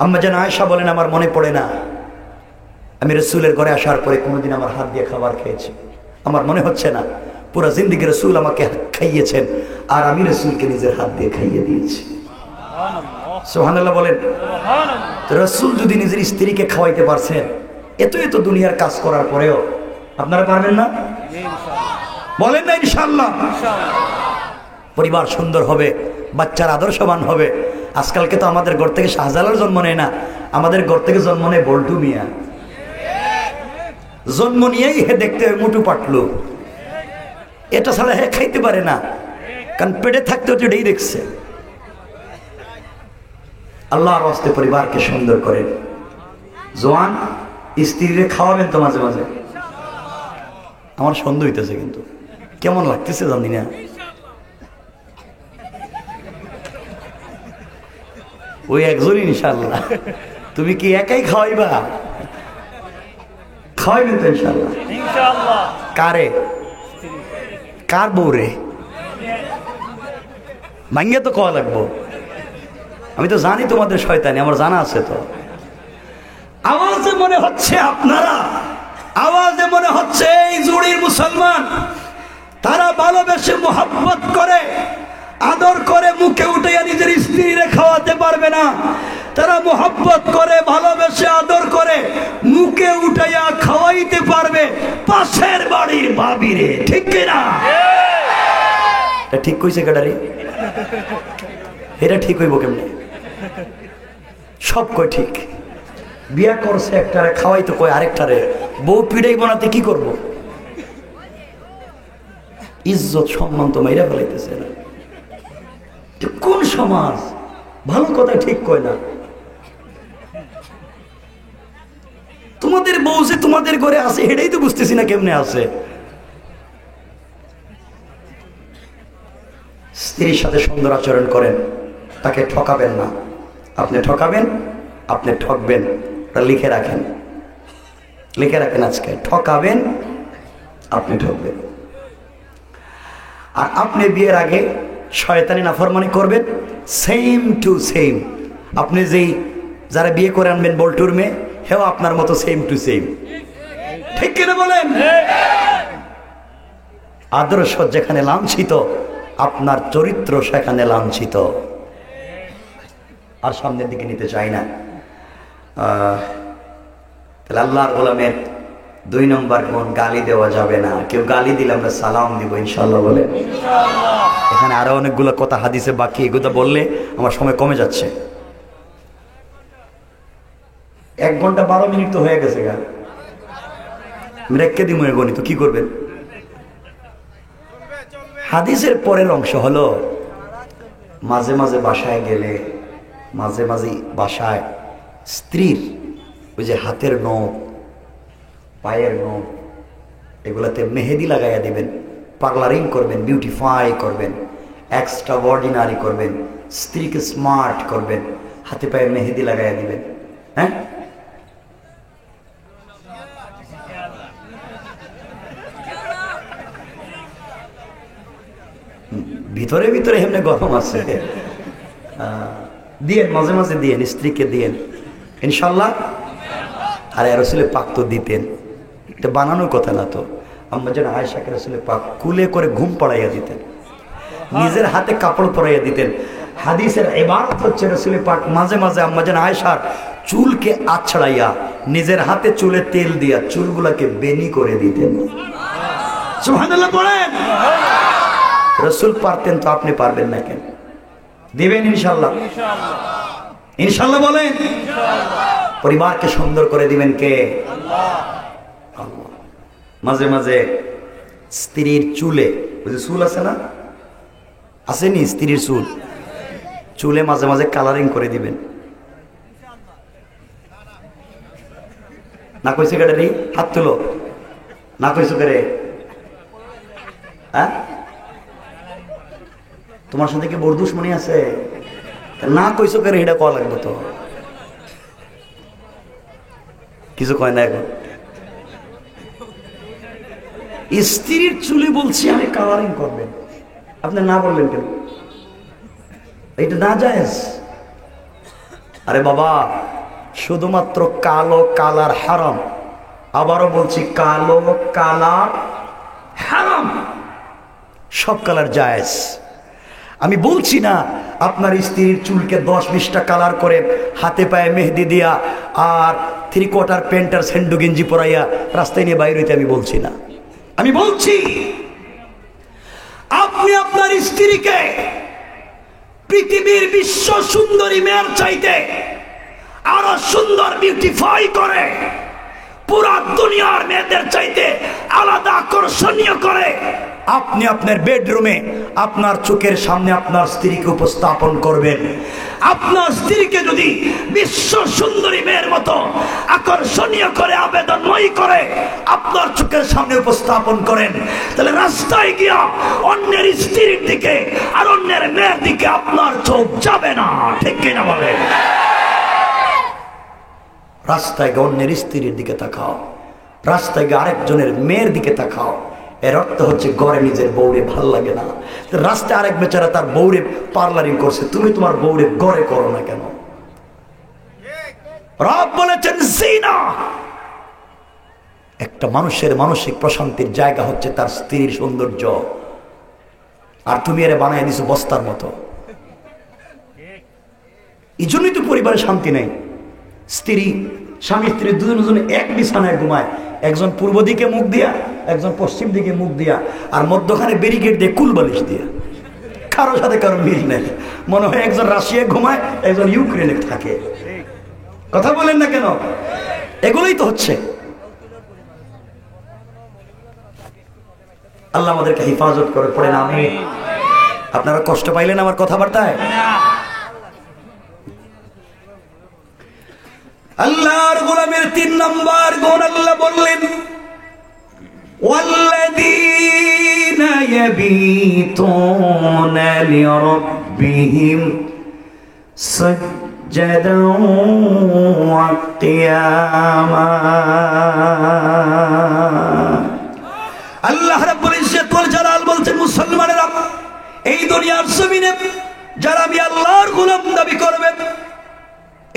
আম্মা জান আয়েশা বলেন, আমার মনে পড়ে না আমি রাসূলের ঘরে আসার পরে কোনোদিন আমার হাত দিয়ে খাবার খেয়েছি। আমার মনে হচ্ছে না। পুরো জিন্দেগি রাসূল আমাকে খাইয়েছেন, আর আমি রাসূলকে নিজের হাত দিয়ে খাইয়ে দিয়েছি। সুবহানাল্লাহ বলেন। রাসূল যদি নিজের স্ত্রীকে খাওয়াইতে পারছেন, এত এত দুনিয়ার কাজ করার পরেও আপনারা পারবেন না? বলেন না ইনশাআল্লাহ। পরিবার সুন্দর হবে, বাচ্চার আদর্শবান হবে। আজকালকে তো আমাদের ঘর থেকে শাহজালাল জন্ম নেয় না, আমাদের ঘর থেকে জন্ম নেয় বল্টু মিয়া। জন্ম নিয়েই হে দেখতে হয় মুটু পাটলু, এটা ছাড়া হে খাইতে পারে না, কারণ পেটে থাকতে হচ্ছে এটাই দেখছে। আল্লাহর রাস্তে পরিবারকে সুন্দর করেন। জোয়ান স্ত্রীরে খাওয়াবেন তো মাঝে মাঝে। আমার সন্দেহ হইতেছে, কিন্তু কেমন লাগতেছে জানি না। ওই একজনই ইনশাআল্লাহ। তুমি কি একাই খাওয়াইবা? খাওয়াইবেন তো ইনশাআল্লাহ। কারে? কার বউরে? ভাঙ্গে তো খাওয়া লাগবো। আমি তো জানি তোমাদের শয়তানি, আমার জানা আছে তো। আওয়াজে মনে হচ্ছে আপনারা, আওয়াজে মনে হচ্ছে এই জুড়ির মুসলমান, তারা ভালোবেসে মোহাব্বত করে, আদর করে মুখে উঠে নিজের স্ত্রীরে খাওয়াতে পারবে না। তারা মোহাব্বত করে, ভালোবেসে আদর করে, মুখে উঠাইয়া খাওয়াইতে পারবে পাশের বাড়ির ভাবিরে, ঠিক কিনা? ঠিক কইছে কেডারে? এটা ঠিক হইব কেমনে? সব কয় ঠিক। বিয়া করছে একটারে, খাওয়াইতে কয় আরেকটারে, বউ পিড়াই বানাতে কি করব? ইজ্জত সম্মান তো মাইরা ফেলাইতেছে না। কোন সমাজ? ভালো কথা ঠিক কয় না। তোমাদের বউ যে তোমাদের ঘরে আছে এটাই তো বুঝতেছি না কেমনে আছে। স্ত্রীর সাথে সুন্দর আচরণ করেন, তাকে ঠকাবেন না। আপনি ঠকাবেন, আপনি ঠকবেন, ওটা লিখে রাখেন, লিখে রাখেন। আজকে ঠকাবেন, আপনি ঠকবেন। আর আপনি বিয়ের আগে শয়তানি নাফরমানি করবেন, সেম টু সেম। আপনি যেই যারা বিয়ে করে আনবেন বল্টুর মেয়ে, হেও আপনার মতো সেম টু সেম, ঠিক কিনা বলেন? আদর্শ যেখানে লাঞ্ছিত, আপনার চরিত্র সেখানে লাঞ্ছিত। আর সামনের দিকে নিতে চাই না। তাহলে আল্লাহর গোলামের 2 নম্বর গুণ, গালি দেওয়া যাবে না। কেউ গালি দিলে আমরা সালাম দিব ইনশাআল্লাহ বলে। এখানে আরো অনেকগুলো কথা হাদিসে বাকি, এগুলো বললে আমার সময় কমে যাচ্ছে। 1 ঘন্টা 12 মিনিট তো হয়ে গেছে গা, রেখে দিব গণিত, কি করবেন? হাদিসের পরের অংশ হলো, মাঝে মাঝে বাসায় গেলে, মাঝে মাঝে বাসায় স্ত্রীর ওই যে হাতের নখ, পায়ের নখ, এগুলাতে মেহেদি লাগাইয়া দিবেন, পার্লারিং করবেন, বিউটিফাই করবেন, এক্সট্রা অর্ডিনারি করবেন, স্ত্রীকে স্মার্ট করবেন, হাতে পায়ে মেহেদি লাগাইয়া দিবেন। হ্যাঁ, ভিতরে ভিতরে এমনি গরম আছে, দিয়েন, মাঝে মাঝে দিয়েন, স্ত্রীকে দিয়েন ইনশাল্লাহ। আর রাসূলে পাক তো দিতেন, এটা বানানোর কথা না তো। আম্মা জান আয়েশাকে রাসূলে পাক কুলে করে ঘুম পড়াইয়া দিতেন, নিজের হাতে কাপড় পরাইয়া দিতেন। হাদিসের ইবারত হচ্ছে রাসূলে পাক মাঝে মাঝে আম্মা জান আয়েশার চুলকে আছড়াইয়া নিজের হাতে চুলে তেল দিয়া চুলগুলাকে বেনি করে দিতেন। সুবহানাল্লাহ বলেন। রাসূল পারতেন তো আপনি পারবেন না কেন? দিবেন ইনশাআল্লাহ, ইনশাআল্লাহ বলেন। পরিবারকে সুন্দর করে দিবেন কে? আল্লাহ। মাঝে মাঝে স্ত্রীর চুলে, ওই যে চুল আছে না, আসেনি স্ত্রীর চুল, চুলে মাঝে মাঝে কালারিং করে দিবেন। না কইছে কেটে রে, হাত তুলো, না কইছো কে রে? হ্যাঁ, তোমার সাথে কি বড় দুশ্মনী আছে? না কইছো কে রে, এটা কয়া লাগবে তো। কিছু কয় না এখন। স্ত্রীর চুলে বলছি আমি কালারিং করবেন, আপনি না বললেন কেন? এটা না জায়েজ। আরে বাবা, শুধুমাত্র কালো কালার হারাম। আবারও বলছি, কালো কালার হারাম, সব কালার জায়েজ। আমি বলছি না আপনার স্ত্রীর চুলকে 10-20টা কালার করে হাতে পায়ে মেহেদি দিয়া আর 3/4 প্যান্ট আর সেন্ডো গেঞ্জি পরাইয়া রাস্তায় নিয়ে বাইরে হইতে আমি বলছি না। আমি বলছি আপনি আপনার স্ত্রীকে পৃথিবীর বিশ্ব সুন্দরী মেয়ের চাইতে আরো সুন্দর বিউটিফাই করে, পুরা দুনিয়ার মেয়েদের চাইতে আলাদা আকর্ষণীয় করে আপনি আপনার বেডরুমে আপনার চোখের সামনে আপনার স্ত্রীকে উপস্থাপন করবেন। আপনার স্ত্রীকে যদি বিশ্ব সুন্দরী মেয়ের মতো আকর্ষণীয় করে, আবেদনময়ী করে আপনার চোখের সামনে উপস্থাপন করেন, তাহলে রাস্তায় গিয়া অন্যের স্ত্রীর দিকে আর অন্যের মেয়ের দিকে আপনার চোখ যাবে না, ঠিক কিনা বলেন? রাস্তায় গিয়ে অন্যের স্ত্রীর দিকে তাকাও, রাস্তায় গিয়ে আরেকজনের মেয়ের দিকে তাকাও, এর অর্থ হচ্ছে ঘরে নিজের বউরে ভাল লাগে না। রাস্তায় আরেক বেচারা তার বউরে পার্লারিং করছে, তুমি তোমার বউরে ঘরে করো না কেন? রব বলেছেন জিনা, একটা মানুষের মানসিক প্রশান্তির জায়গা হচ্ছে তার স্ত্রীর সৌন্দর্য, আর তুমি এর বানায় দিছো বস্তার মতো। এই জন্যই তো পরিবারে শান্তি নেই। স্ত্রী স্বামী স্ত্রী দুজনে এক বিছানায় ঘুমায়, একজন পূর্ব দিকে মুখ দিয়া, একজন পশ্চিম দিকে মুখ দিয়া, আর মধ্যখানে ব্যারিকেড দিয়ে কুলবালিশ দিয়া। কারোর সাথে কারোর মিল নেই। মনে হয় একজন রাশিয়ায় ঘুমায়, একজন ইউক্রেনে থাকে। কথা বলেন না কেন? এগুলোই তো হচ্ছে। আল্লাহ আমাদেরকে হেফাজত করে। পড়েন আমি। আপনারা কষ্ট পাইলেন আমার কথাবার্তায়? আল্লাহর গোলামের 3 নম্বর গুণ আল্লাহ বললেন, ওয়াল্লাযীনা ইয়াবীতুনা লিরাব্বিহিম সাজ্জাদান ওয়া কিয়ামা। আল্লাহ রাব্বুল ইজ্জত ওয়াল জালাল বলছেন, মুসলমানেরা, এই দুনিয়ার জমিনে যারা আমি আল্লাহর গোলাম দাবি করবে,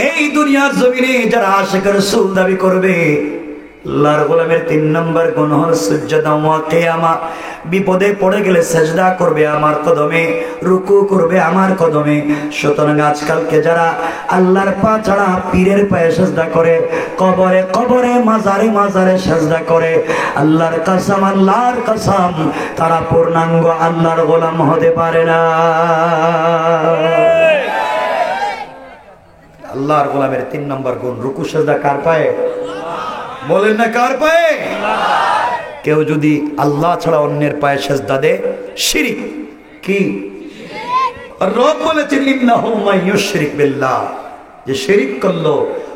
এই দুনিয়ার জমিনে যারা আশিক রাসূল দাবি করবে, আল্লাহর গোলামের 3 নম্বর গুণ হল সুজদা ওয়া কিয়ামা। বিপদে পড়ে গেলে সেজদা করবে আমার কদমে, রুকু করবে আমার কদমে। সুতরাং আজকালকে যারা আল্লাহর পা ছাড়া পীরের পায়ে সেজদা করে, কবরে কবরে মাজারে মাজারে সেজদা করে, আল্লাহর কসম, আল্লাহর কসম, তারা পূর্ণাঙ্গ আল্লাহর গোলাম হতে পারে না। আল্লাহর গোলামের 3 নম্বর গুণ রুকু সেজদা কার পায়ে? বলেন না কার পায়ে? কেউ যদি আল্লাহ ছাড়া অন্যের পায়ে সেজদা দেয়, শিরিক। কি? রব বলেছেন, ইন্নাহু মান ইউশরিক বিল্লাহ, যে শিরিক করলো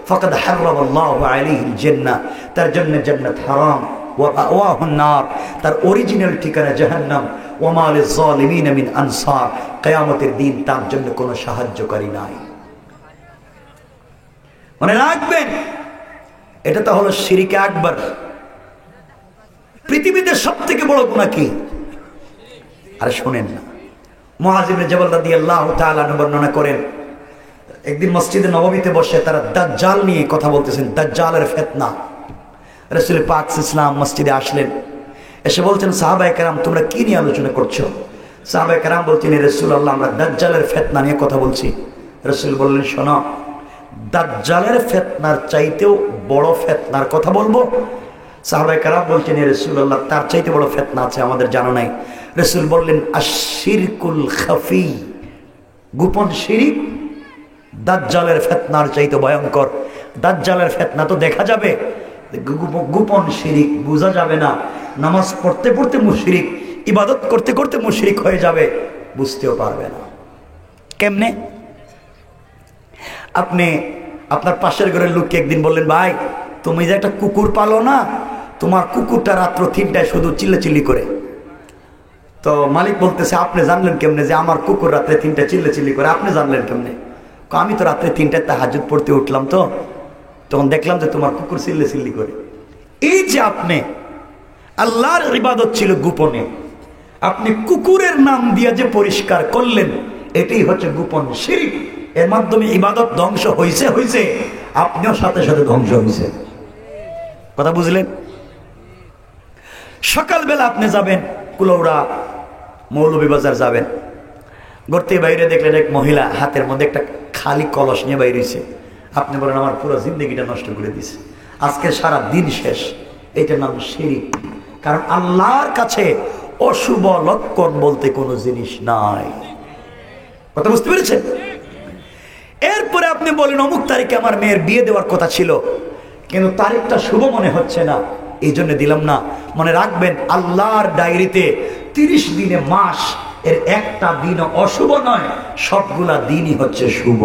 ফাকাদ হারামাল্লাহু আলাইহিল জান্নাহ, তার জন্য জান্নাত হারাম, ওয়া মাওয়াহুন নার, তার অরিজিনাল ঠিকানা জাহান্নাম, ওয়া মা লিজ জালিমিন মিন আনসার, কিয়ামতের দিন তার জন্য কোনো সাহায্যকারী নাই। মনে রাখবেন, এটা তো হলো শিরকে আকবার। পৃথিবীতে সবথেকে বড় গুনাহ কি? আরে শুনেন না, মুআয ইবনে জাবাল রাদিয়াল্লাহু তাআলা বর্ণনা করেন, একদিন মসজিদে নববীতে বসে তারা দাজ্জাল নিয়ে কথা বলতেছেন, দাজ্জালের ফিতনা। রাসূল পাক সাল্লাল্লাহু মসজিদে আসলেন, এসে বলছেন, সাহাবায়ে কেরাম তোমরা কি নিয়ে আলোচনা করছো? সাহাবায়ে কেরাম বলছেন, রাসূলুল্লাহ আমরা দাজ্জালের ফিতনা নিয়ে কথা বলছি। রাসূল বললেন, শোনো, দাজ্জালের ফিতনার চাইতেও বড় ফিতনার কথা বলবো? সাহাবায়ে কেরাম বলছেন, রাসূলুল্লাহ তার চাইতে বড় ফিতনা আছে, আমাদের জানা নাই। রাসূল বললেন, আশ-শিরকুল খাফি, গোপন শিরক দাজ্জালের ফিতনার চাইতে ভয়ঙ্কর। দাজ্জালের ফিতনা তো দেখা যাবে, গোপন শিরক বোঝা যাবে না। নামাজ পড়তে পড়তে মুশরিক, ইবাদত করতে করতে মুশরিক হয়ে যাবে, বুঝতেও পারবে না। কেমনে? আপনি আপনার পাশের ঘরের লোককে একদিন বললেন, ভাই তুমি যে একটা কুকুর পালো না, তোমার কুকুরটা রাত্র 3টায় শুধু চিল্লাচিল্লি করে। তো মালিক বলতেছে, আপনি জানলেন কেমনে যে আমার কুকুর রাত্রে 3টায় চিল্লাচিল্লি করে? আপনি জানলেন কেমনে? আমি তো রাত্রে 3টায় তাহাজ্জুদ পড়তে উঠলাম, তো তখন দেখলাম যে তোমার কুকুর চিল্লাচিল্লি করে। এই যে আপনি আল্লাহর ইবাদত ছিল গোপনে, আপনি কুকুরের নাম দিয়ে যে পরিষ্কার করলেন, এটাই হচ্ছে গোপন শিরক। এর মাধ্যমে ইবাদত ধ্বংস হয়েছে, আপনিও সাথে সাথে ধ্বংস হয়েছে। কথা বুঝলেন? সকালবেলা আপনি যাবেন কুলৌড়া মৌলভীবাজার যাবেন, ঘুরতে বাইরে দেখলেন এক মহিলা হাতের মধ্যে একটা খালি কলস নিয়ে বাইরেছে। আপনি বলেন, আমার পুরো জিন্দগিটা নষ্ট করে দিছে, আজকে সারা দিন শেষ। এইটার নাম শিরক। কারণ আল্লাহর কাছে অশুভ লক্ষণ বলতে কোনো জিনিস নাই। কথা বুঝতে পেরেছেন? এরপরে আপনি বলেন, অমুক তারিখে আমার মেয়ের বিয়ে দেওয়ার কথা ছিল, কিন্তু তারিখটা শুভ মনে হচ্ছে না, এই জন্য দিলাম না। মনে রাখবেন, আল্লাহর ডায়েরিতে 30 দিনে মাস, এর একটা দিনও অশুভ নয়, সবগুলা দিনই হচ্ছে শুভ।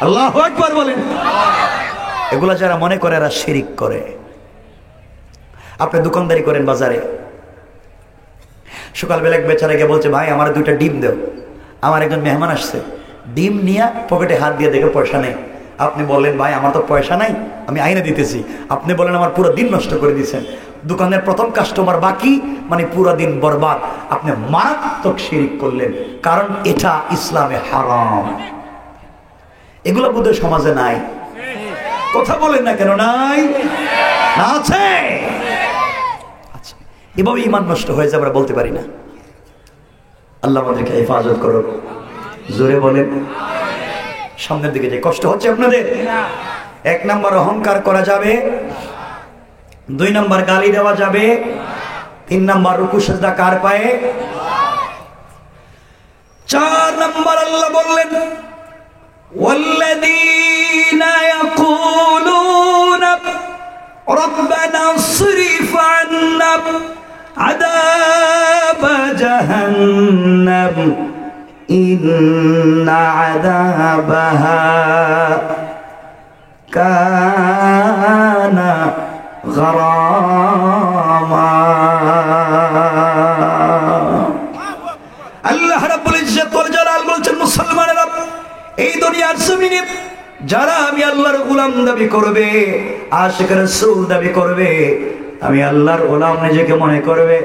আল্লাহু আকবার বলেন। এগুলা যারা মনে করে এরা শিরক করে। আপনি দোকানদারি করেন বাজারে, সকালবেলা এক বেচারা গিয়ে বলছে, ভাই আমার 2টা ডিম দেও, আমার একজন মেহমান আসছে। ডিম নিয়ে পকেটে হাত দিয়ে দেখে পয়সা নেই। আপনি বললেন, ভাই আমার তো পয়সা নাই, আমি আইনে দিতেছি। আপনি বলেন, আমার পুরো দিন নষ্ট করে দিয়েছেন, দোকানের প্রথম কাস্টমার বাকি, মানে পুরো দিন বরবাদ। আপনি মারাত্মক শিরক করলেন, কারণ এটা ইসলামে হারাম। এগুলো বোধহয় সমাজে নাই। কথা বলেন না কেন? নাই না? আছে। আচ্ছা, এভাবে ইমান নষ্ট হয়ে যাবে, আমরা বলতে পারি না। আল্লাহ আমাদেরকে হেফাজত করো, জোরে বলেন। সামনের দিকে যে কষ্ট হচ্ছে আপনাদের। 1 নাম্বার অহংকার করা যাবে, 2 নাম্বার গালি দেওয়া যাবে, 3 নাম্বার রুকু সিজদা কার পায়ে, 4 নাম্বার আল্লাহ বললেন ওয়াল্লাযীনা ইয়াকুলুনা রাব্বানা ইসরিফ আন্না আযাব জাহান্নাম ইন্না আযাবাহা কানা গারামা। আল্লাহ রাব্বুল ইজ্জত ওয়াল জালাল বলছেন, মুসলমানেরা এই দুনিয়ার জমিনে যারা আমি আল্লাহর গোলাম দাবি করবে, আশিক রাসূল দাবি করবে, আমি আল্লাহর গোলাম নিজেকে মনে করবে,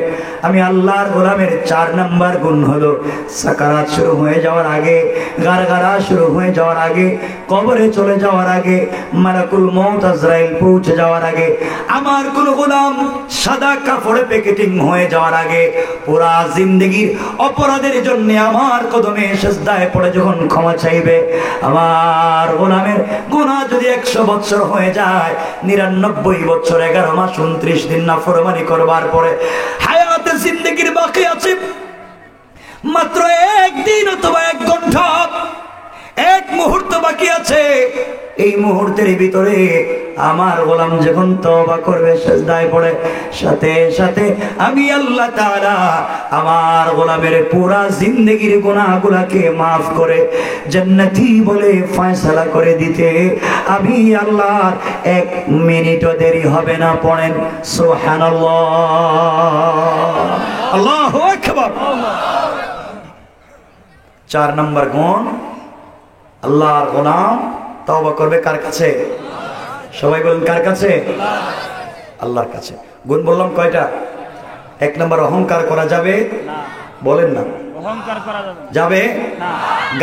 আমি আল্লাহর গোলামের 4 নাম্বার গুণ হলো সাকারাত শুরু হয়ে যাওয়ার আগে, গারগারা শুরু হয়ে যাওয়ার আগে, কবরে চলে যাওয়ার আগে, মালাকুল মউত আজরাইল পৌঁছে যাওয়ার আগে, আমার কোন গোলাম সাদা কাপড়ে প্যাকেটিং হয়ে যাওয়ার আগে পুরা জিন্দেগীর অপরাধের জন্য আমার কদমে সিজদায় পড়ে যখন ক্ষমা চাইবে, আমার গোলামের গুনাহ যদি 100 বছর হয়ে যায়, 99 বছর 11 মাস 29 দিন নাফরমানি করবার পরে হায়াতে জিন্দেগীর বাকি আছে মাত্র 1 দিন অথবা 1 ঘন্টা, 1 মুহূর্ত বাকি আছে। এই মুহূর্তের ভিতরে আমার গোলাম যখন তওবা করবে, সিজদায় পড়ে, সাথে সাথে আমি আল্লাহ তাআলা আমার গোলামের পুরা জিন্দেগীর গুনাহগুলোকে maaf করে জান্নাতি বলে ফয়সালা করে দিতে আমি আল্লাহর 1 মিনিটও দেরি হবে না। পড়েন সুবহানাল্লাহ, আল্লাহু আকবার। 4 নাম্বার গুণ, আল্লাহর গোলাম তওবা করবে কার কাছে? সবাই বলেন কার কাছে? আল্লাহর কাছে। গুণ বললাম কয়টা? 1 নাম্বার অহংকার করা যাবে না, বলেন না। অহংকার করা যাবে না,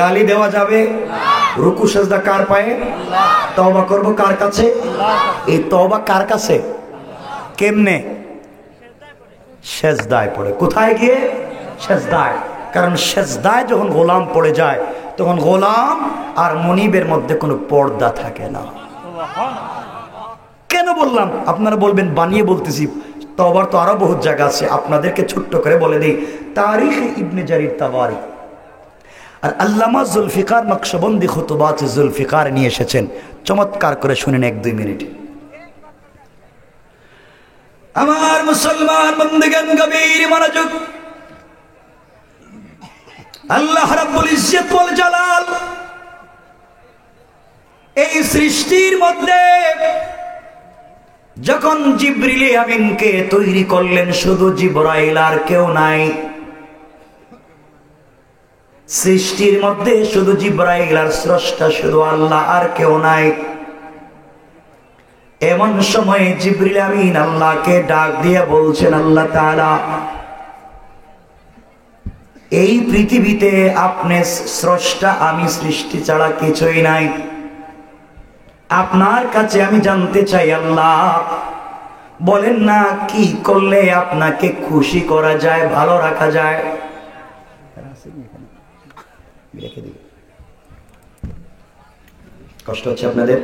গালি দেওয়া যাবে না, রুকু সিজদা কার পায়ে? আল্লাহ। তওবা করব কার কাছে? আল্লাহ। এই তওবা কার কাছে? কেমনে? সিজদায় পড়ে। কোথায় গিয়ে? সিজদায়। কারণ সিজদায় যখন গোলাম পড়ে যায় তখন গোলাম আর মনিবের মধ্যে কোনো পর্দা থাকে না। কেন বললাম? আপনারা বলবেন বানিয়ে বলতেছি, তওবার তো আরো বহুত জায়গা আছে, আপনাদেরকে ছোট্ট করে বলে দিই। তারিখ ইবনে জারির তাবারি আর আল্লামা জুলফিকার নকশবন্দি খুতুবাত জুলফিকার নিয়ে এসেছেন, চমৎকার করে শুনেন 1-2 মিনিট। আমার মুসলমান বন্ধুগণ গভীর মনোযোগ। আল্লাহ রাব্বুল ইজ্জত ওয়াল জালাল এই সৃষ্টির মধ্যে যখন জিবরিল আমিনকে তৈরি করলেন, শুধু জিবরাইল আর কেউ নাই। সৃষ্টির মধ্যে শুধু জিবরাইল আর স্রষ্টা শুধু আল্লাহ, আর কেউ নাই। এমন সময়ে জিবরিল আমিন আল্লাহকে ডাক দিয়ে বলছেন, আল্লাহ তাআলা এই পৃথিবীতে আপনি স্রষ্টা, আমি সৃষ্টি ছাড়া কিছুই নাই। আপনার কাছে আমি জানতে চাই আল্লাহ, বলেন না কি করলে আপনাকে খুশি করা যায়, ভালো রাখা যায়? কষ্ট হচ্ছে আপনাদের?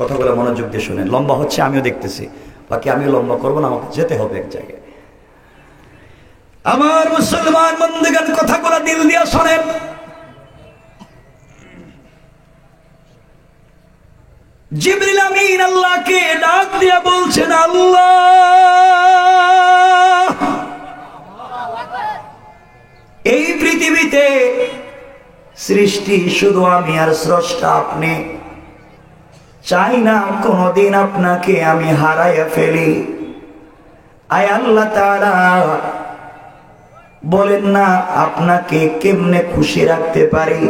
কথাগুলো মনোযোগ দিয়ে শুনেন। লম্বা হচ্ছে, আমিও দেখতেছি, বাকি আমিও লম্বা করবো না, আমাকে যেতে হবে এক জায়গায়। আমার মুসলমান বন্ধুগণ কথাগুলো দিল দিয়া শোনেন। জিবরিল আমিন আল্লাহকে ডাক দিয়া বলছেন, আল্লাহ এই পৃথিবীতে সৃষ্টি শুধু আমি আর স্রষ্টা আপনি, চাই না কোনদিন আপনাকে আমি হারাইয়া ফেলি। আয় আল্লাহ তাআলা বলেন না আপনাকে কেমনে খুশি রাখতে পারি?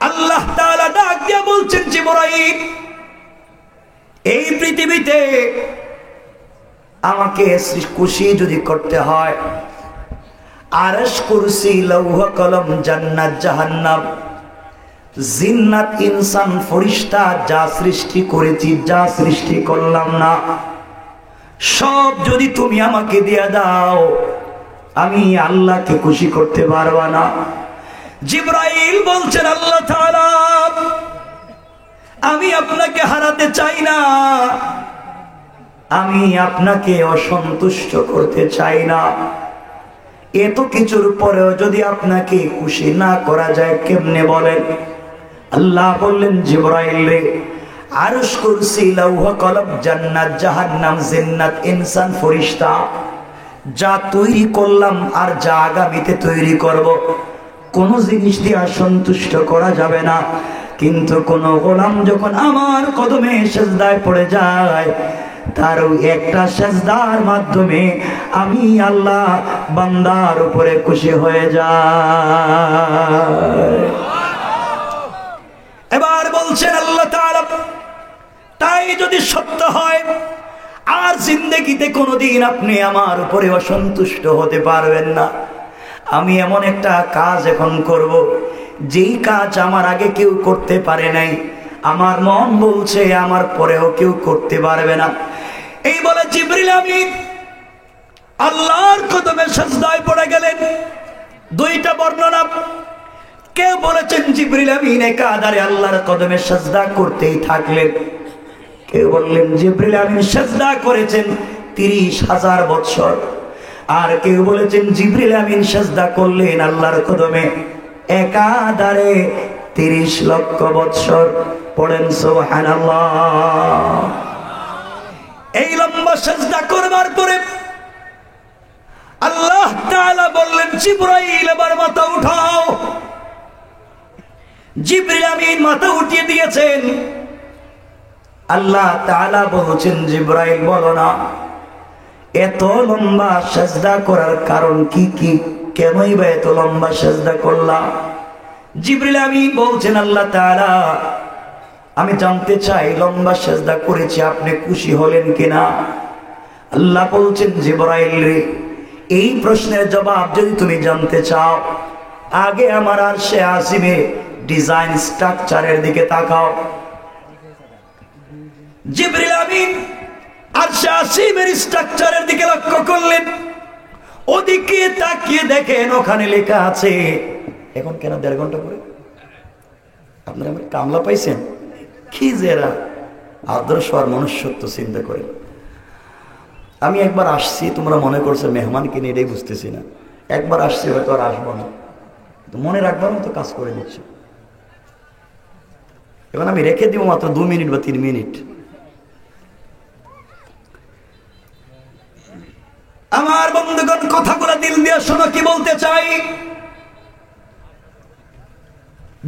আল্লাহ তাআলা ডাক দিয়ে বলছেন, জিবরাইল এই পৃথিবীতে আমাকে খুশি যদি করতে হয়, আরশ, কুরসি, লৌহ কলম, জান্নাত, জাহান্নাম, জিন্নাত, ইনসান, ফেরেশতা যা সৃষ্টি করেছি, যা সৃষ্টি করলাম না, সব যদি তুমি আমাকে দিয়ে দাও, আমি আল্লাহকে খুশি করতে পারবা না। জিবরাইল বলছেন আল্লাহ তাআলা আমি আপনাকে হারাতে চাই না, আমি আপনাকে অসন্তুষ্ট করতে চাই না। এত কিছুর পরেও যদি আপনাকে খুশি না করা যায় কেমনে বলেন? আল্লাহ বললেন জিবরাইল রে, আরশ, কুরসি, লৌহ কলম, জান্নাত, জাহান্নাম, জিন্নাত, ইনসান, ফেরেশতা যা তৈরি করলাম আর যা আগামীতে তৈরি করব, কোন জিনিস দিয়ে সন্তুষ্ট করা যাবে না। কিন্তু কোন গোলাম যখন আমার কদমে সিজদায় পড়ে যায়, তার ওই একটা সিজদার মাধ্যমে আমি আল্লাহ বান্দার উপরে খুশি হয়ে যায়। এবার বলছেন আল্লাহ তাআলা, তাই যদি সত্য হয় আর জিন্দেগিতে কোনোদিন আপনি আমার উপরে অসন্তুষ্ট হতে পারবেন না, আমি এমন একটা কাজ এখন করব যেই কাজ আমার আগে কেউ করতে পারে নাই, আমার মন বলছে আমার পরেও কেউ করতে পারবে না। এই বলে জিবরিল আমিন আল্লাহর কদমে সিজদায় পড়ে গেলেন। দুইটা বর্ণনা, কেউ বলেছেন জিবরিল আমিন একাধারে আল্লাহর কদমে সিজদা করতেই থাকলেন, কেউ বললেন জিবরিল আমিন সিজদা করেছেন 30,000 বছর, আর কেউ বলেছেন জিবরিল আমিন সিজদা করলেন আল্লাহর কদমে একাধারে 30 লক্ষ বছর। পড়েন সুবহানাল্লাহ। এই লম্বা সিজদা করবার পরে আল্লাহ তাআলা বললেন জিবরাইল এবার মাথা উঠাও। জিবরিল আমিন মাথা উঠিয়ে দিয়েছেন। আল্লাহ তাআলা বলছেন জিবরাইল বলো না এত লম্বা সিজদা করার কারণ কি কি, কেনই বা এত লম্বা সিজদা করলা? জিবরিল আমিন বলছেন আল্লাহ তাআলা আমি জানতে চাই লম্বা সিজদা করেছি আপনি খুশি হলেন কিনা। আল্লাহ বলছেন জিবরাইল রে, এই প্রশ্নের জবাব যদি তুমি জানতে চাও আগে আমার আরশে আজিমে ডিজাইন স্ট্রাকচারের দিকে তাকাও। জিবরিল আমিন আরশে আজিমের স্ট্রাকচারের দিকে লক্ষ্য করলেন, ওদিকে তাকিয়ে দেখেন ওখানে লেখা আছে, এখন কেন 1.5 ঘন্টা পরে আপনারা কামলা পাইছেন কি জেরা আদর্শ আর মনুষ্যত্ব চিন্তা করে। আমি একবার আসছি, তোমরা মনে করছো মেহমান কিনে, এটাই বুঝতেছি না। একবার আসছি হয়তো আর আসবো না, মনে রাখবার মতো কাজ করে দিচ্ছি। এখন আমি রেখে দিব মাত্র 2 মিনিট বা 3 মিনিট। আমার বন্ধুগণ কথাগুলো দিল দিয়ে শোনো কি বলতে চাই।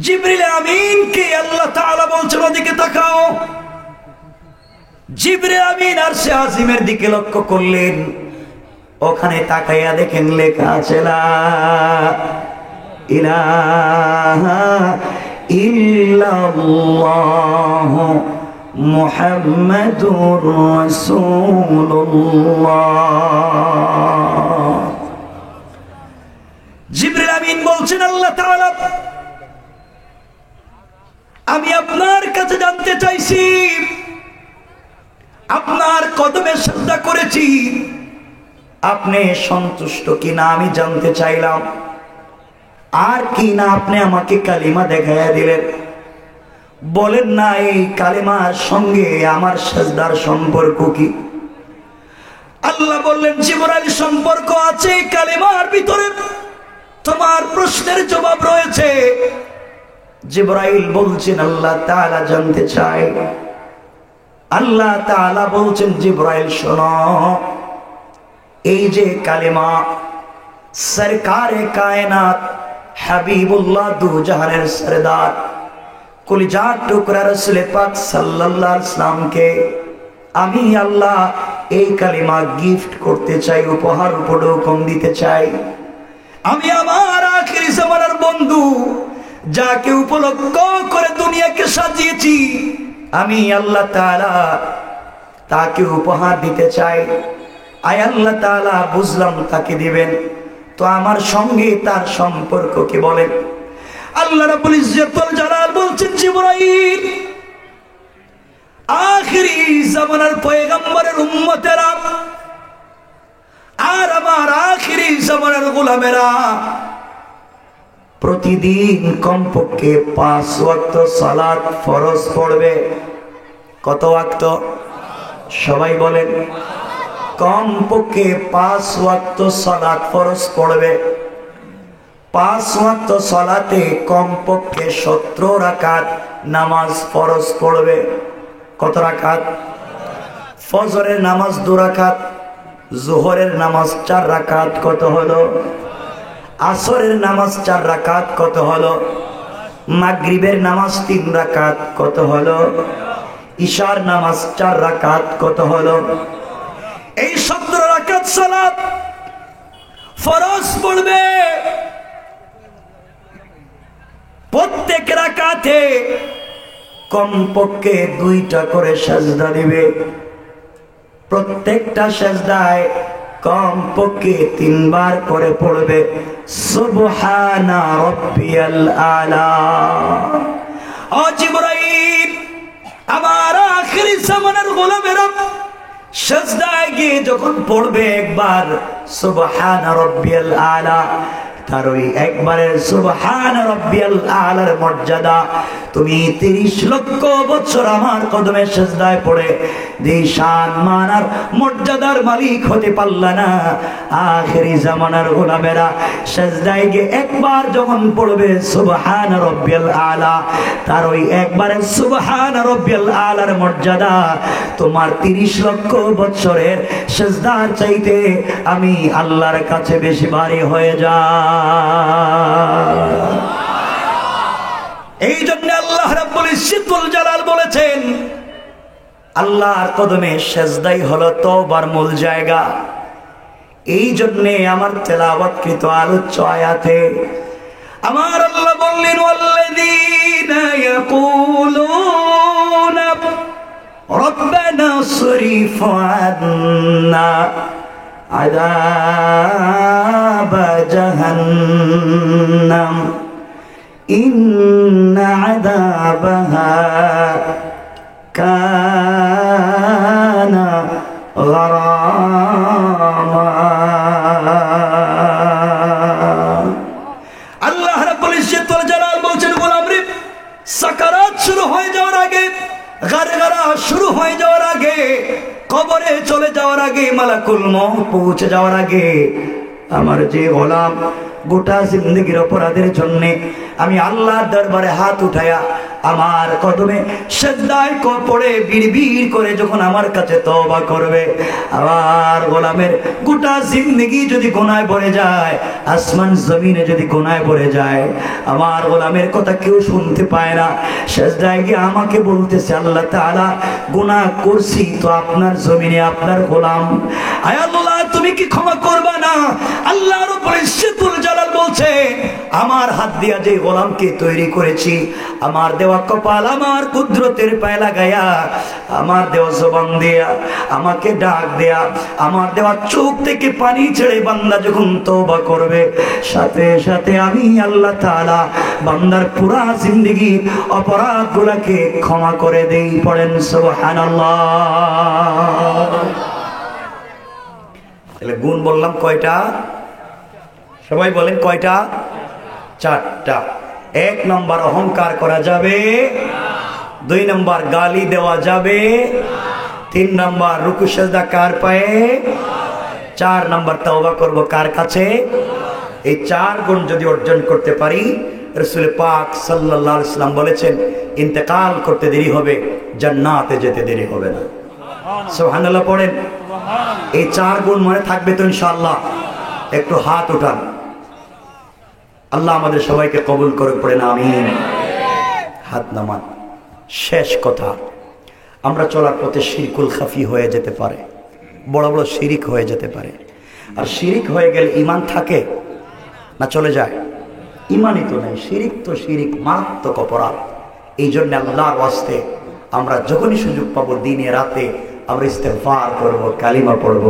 জিবরিল আমিনকে আল্লাহ তাআলা বলছেন ওদিকে তাকাও। জিবরিল আমিন আরশে আজিমের দিকে লক্ষ্য করলেন, ওখানে তাকাইয়া দেখেন লেখা আছে লা ইলাহা ইল্লাল্লাহ মুহাম্মাদুর রাসূলুল্লাহ। জিবরিল আমিন বলছেন আল্লাহ তাআলা আমি আপনার কাছে জানতে চাইছি, আপনার কদমে সিজদা করেছি, আপনি সন্তুষ্ট কিনা আমি জানতে চাইলাম। আর কি না আপনি আমাকে কালিমা দেখাইয়া দিলেন, বলেন না এই কালিমার সঙ্গে আমার সিজদার সম্পর্ক কি? আল্লাহ বললেন জিবরাইল সম্পর্ক আছে, এই কালিমার ভিতরে তোমার প্রশ্নের জবাব রয়েছে। জিবরাইল বলছেন আল্লাহ তাআলা জানতে চাই। আল্লাহ তাআলা বলছেন জিবরাইল শোনো, এই যে কালেমা সরকারে কায়নাত হাবিবুল্লাহ দু জাহানের সরদার কলিজার টুকরা রাসূল পাক সাল্লাল্লাহু আলাইহি ওয়াসাল্লামকে আমি আল্লাহ এই কালেমা গিফট করতে চাই, উপহার উপঢৌকন দিতে চাই। আমি আমার আখিরি জামানার বন্ধু যাকে উপলক্ষ করে দুনিয়াকে সাজিয়েছি, আমি আল্লাহ তাআলা তাকে উপহার দিতে চাই। আয় আল্লাহ তাআলা বুঝলাম তাকে দিবেন, তো আমার সঙ্গে তার সম্পর্ক কি বলেন? আল্লাহ রাব্বুল ইজ্জতুল জালাল বলছেন জিবরাইল আখিরি জামানার পয়গম্বরের উম্মতেরা আর আমার আখিরি জামানার গোলামেরা প্রতিদিন কমপক্ষে 5 ওয়াক্ত সালাত ফরজ পড়বে। কত ওয়াক্ত? সবাই বলেন। কমপক্ষে 5 ওয়াক্ত সালাত ফরজ পড়বে। 5 ওয়াক্ত সালাতে কমপক্ষে 17 রাকাত নামাজ ফরজ পড়বে। কত রাকাত? ফজরের নামাজ 2 রাকাত, যোহরের নামাজ 4 রাকাত, কত হলো? আসরের নামাজ 4 রাকাত, কত হলো? মাগরিবের নামাজ 3 রাকাত, কত হলো? ইশার নামাজ 4 রাকাত, কত হলো? এই 17 রাকাত সালাত ফরজ পড়বে। প্রত্যেক রাকাতে কমপক্ষে 2টা করে সাজদা দিবে। প্রত্যেকটা সাজদায় কমপক্ষে 3 বার করে পড়বে সুবহানা রাব্বিয়াল আলা। ও জিবরাইল, আমার আখিরি জামানার গোলামেরা সাজদায় গিয়ে যখন পড়বে একবার সুবহানা রাব্বিয়াল আলা, তার ওই একবারের সুবহান রাব্বিয়াল আলার মর্যাদা তুমি 30 লক্ষ বছর আমার কদমে সিজদায় পড়ে যে শান মানার মর্যাদার মালিক হতে পারলা না। আখেরি জামানার গোলামেরা সিজদায় গিয়ে একবার যখন পড়বে সুবহান রাব্বিয়াল আলা, তার ওই একবারের সুবহান রাব্বিয়াল আলার মর্যাদা তোমার 30 লক্ষ বছরের সিজদার চাইতে আমি আল্লাহর কাছে বেশি ভারী হয়ে যায়। এই জন্য আল্লাহ রাব্বুল ইজ্জতুল জালাল বলেছেন, আল্লাহর কদমে সিজদাই হলো তওবার মূল জায়গা। এই জন্য আমার তেলাওয়াতকৃত আলোচ্য আয়াতে আমার আল্লাহ বললেন, ওয়াল্লাযীনা ইয়াকুলুনা রাব্বানা সরিফ আন্না আযাব জাহান্নাম ইন্না আযাবাহা কানা গরামা। আল্লাহ রাব্বুল ইজ্জতুল জালাল বলছেন, গোলাম রে, সাকারাত শুরু হয়ে যাওয়ার আগে, গারগারা শুরু হয়ে যাওয়ার আগে, কবরে চলে যাওয়ার আগে, মালাকুল মউত পৌঁছে যাওয়ার আগে আমার যে গোলাম গোটা জিন্দেগির অপরাধের জন্য আমি আল্লাহর দরবারে হাত উঠায়া আমার কদমে সিজদায় পড়ে বিড়বিড় করে যখন আমার কাছে তওবা করবে, আমার গোলামের গোটা জিন্দেগি যদি গুনাহে ভরে যায়, আসমান জমিনে যদি গুনাহে ভরে যায়, আমার গোলামের কথা কেউ শুনতে পায় না। সিজদায় গিয়ে আমাকে বলতেছে, আল্লাহ তাআলা গুনাহ করছি তো আপনার জমিনে আপনার গোলাম, আয় আল্লাহ তুমি কি ক্ষমা করবা না? আল্লাহ রাব্বুল ইজ্জতুল জালাল বলছে, আমার হাত দিয়া যে গোলামকে তৈরি করেছি, আমার দেওয়া কপাল আমার কুদরতের পায়ে লাগায়া, আমার দেওয়া জবান দিয়া, আমাকে ডাক দেয়া, আমার দেওয়া চোখ থেকে পানি ছেড়ে বান্দা যখন তওবা করবে, সাথে সাথে আমি আল্লাহ তাআলা বান্দার পুরা জিন্দেগি অপরাধগুলোকে ক্ষমা করে দেই। পড়েন সুবহানাল্লাহ। তাহলে গুণ বললাম কয়টা? সবাই বলেন কয়টা? 4টা। 1 নম্বর অহংকার করা যাবে, 2 নম্বর গালি দেওয়া যাবে, 3 নম্বর রুকু সিজদা কার পায়ে, 4 নম্বর তওবা করব কার কাছে? এই 4 গুণ যদি অর্জন করতে পারি, রাসূল পাক সাল্লাল্লাহু আলাইহি ওয়াসাল্লাম বলেছেন, ইন্তেকাল করতে দেরি হবে, জান্নাতে যেতে দেরি হবে না। সুবহানাল্লাহ পড়েন। এই 4 গুণ মনে থাকবে তো ইনশাআল্লাহ? একটু হাত উঠান। আল্লাহ আমাদের সবাইকে কবুল করে, পড়েন আমিন। হাত নামান। শেষ কথা, আমরা চলার পথে শিরকুল খাফি হয়ে যেতে পারে, বড় বড় শিরিক হয়ে যেতে পারে। আর শিরিক হয়ে গেলে ঈমান থাকে না চলে যায়? ঈমানই তো নাই, শিরিক তো শিরিক, মারাত্মক অপরাধ। এই জন্য আল্লাহর ওয়াস্তে আমরা যখনই সুযোগ পাবো দিনে রাতে আমরা ইস্তেগফার করব, কালিমা পড়ব।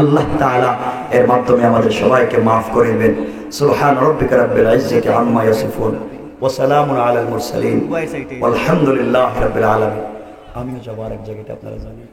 আল্লাহ তাআলা এর মাধ্যমে আমাদের সবাইকে মাফ করে দেবেন। সুবহান রাব্বিকা রাব্বিল ইজ্জাতি আম্মা ইয়াসিফুন ওয়া সালামুন আলাল মুরসালিন ওয়ালহামদুলিল্লাহি রাব্বিল আলামিন। আমিও যাব আরেক জায়গাতে, আপনারা জানেন।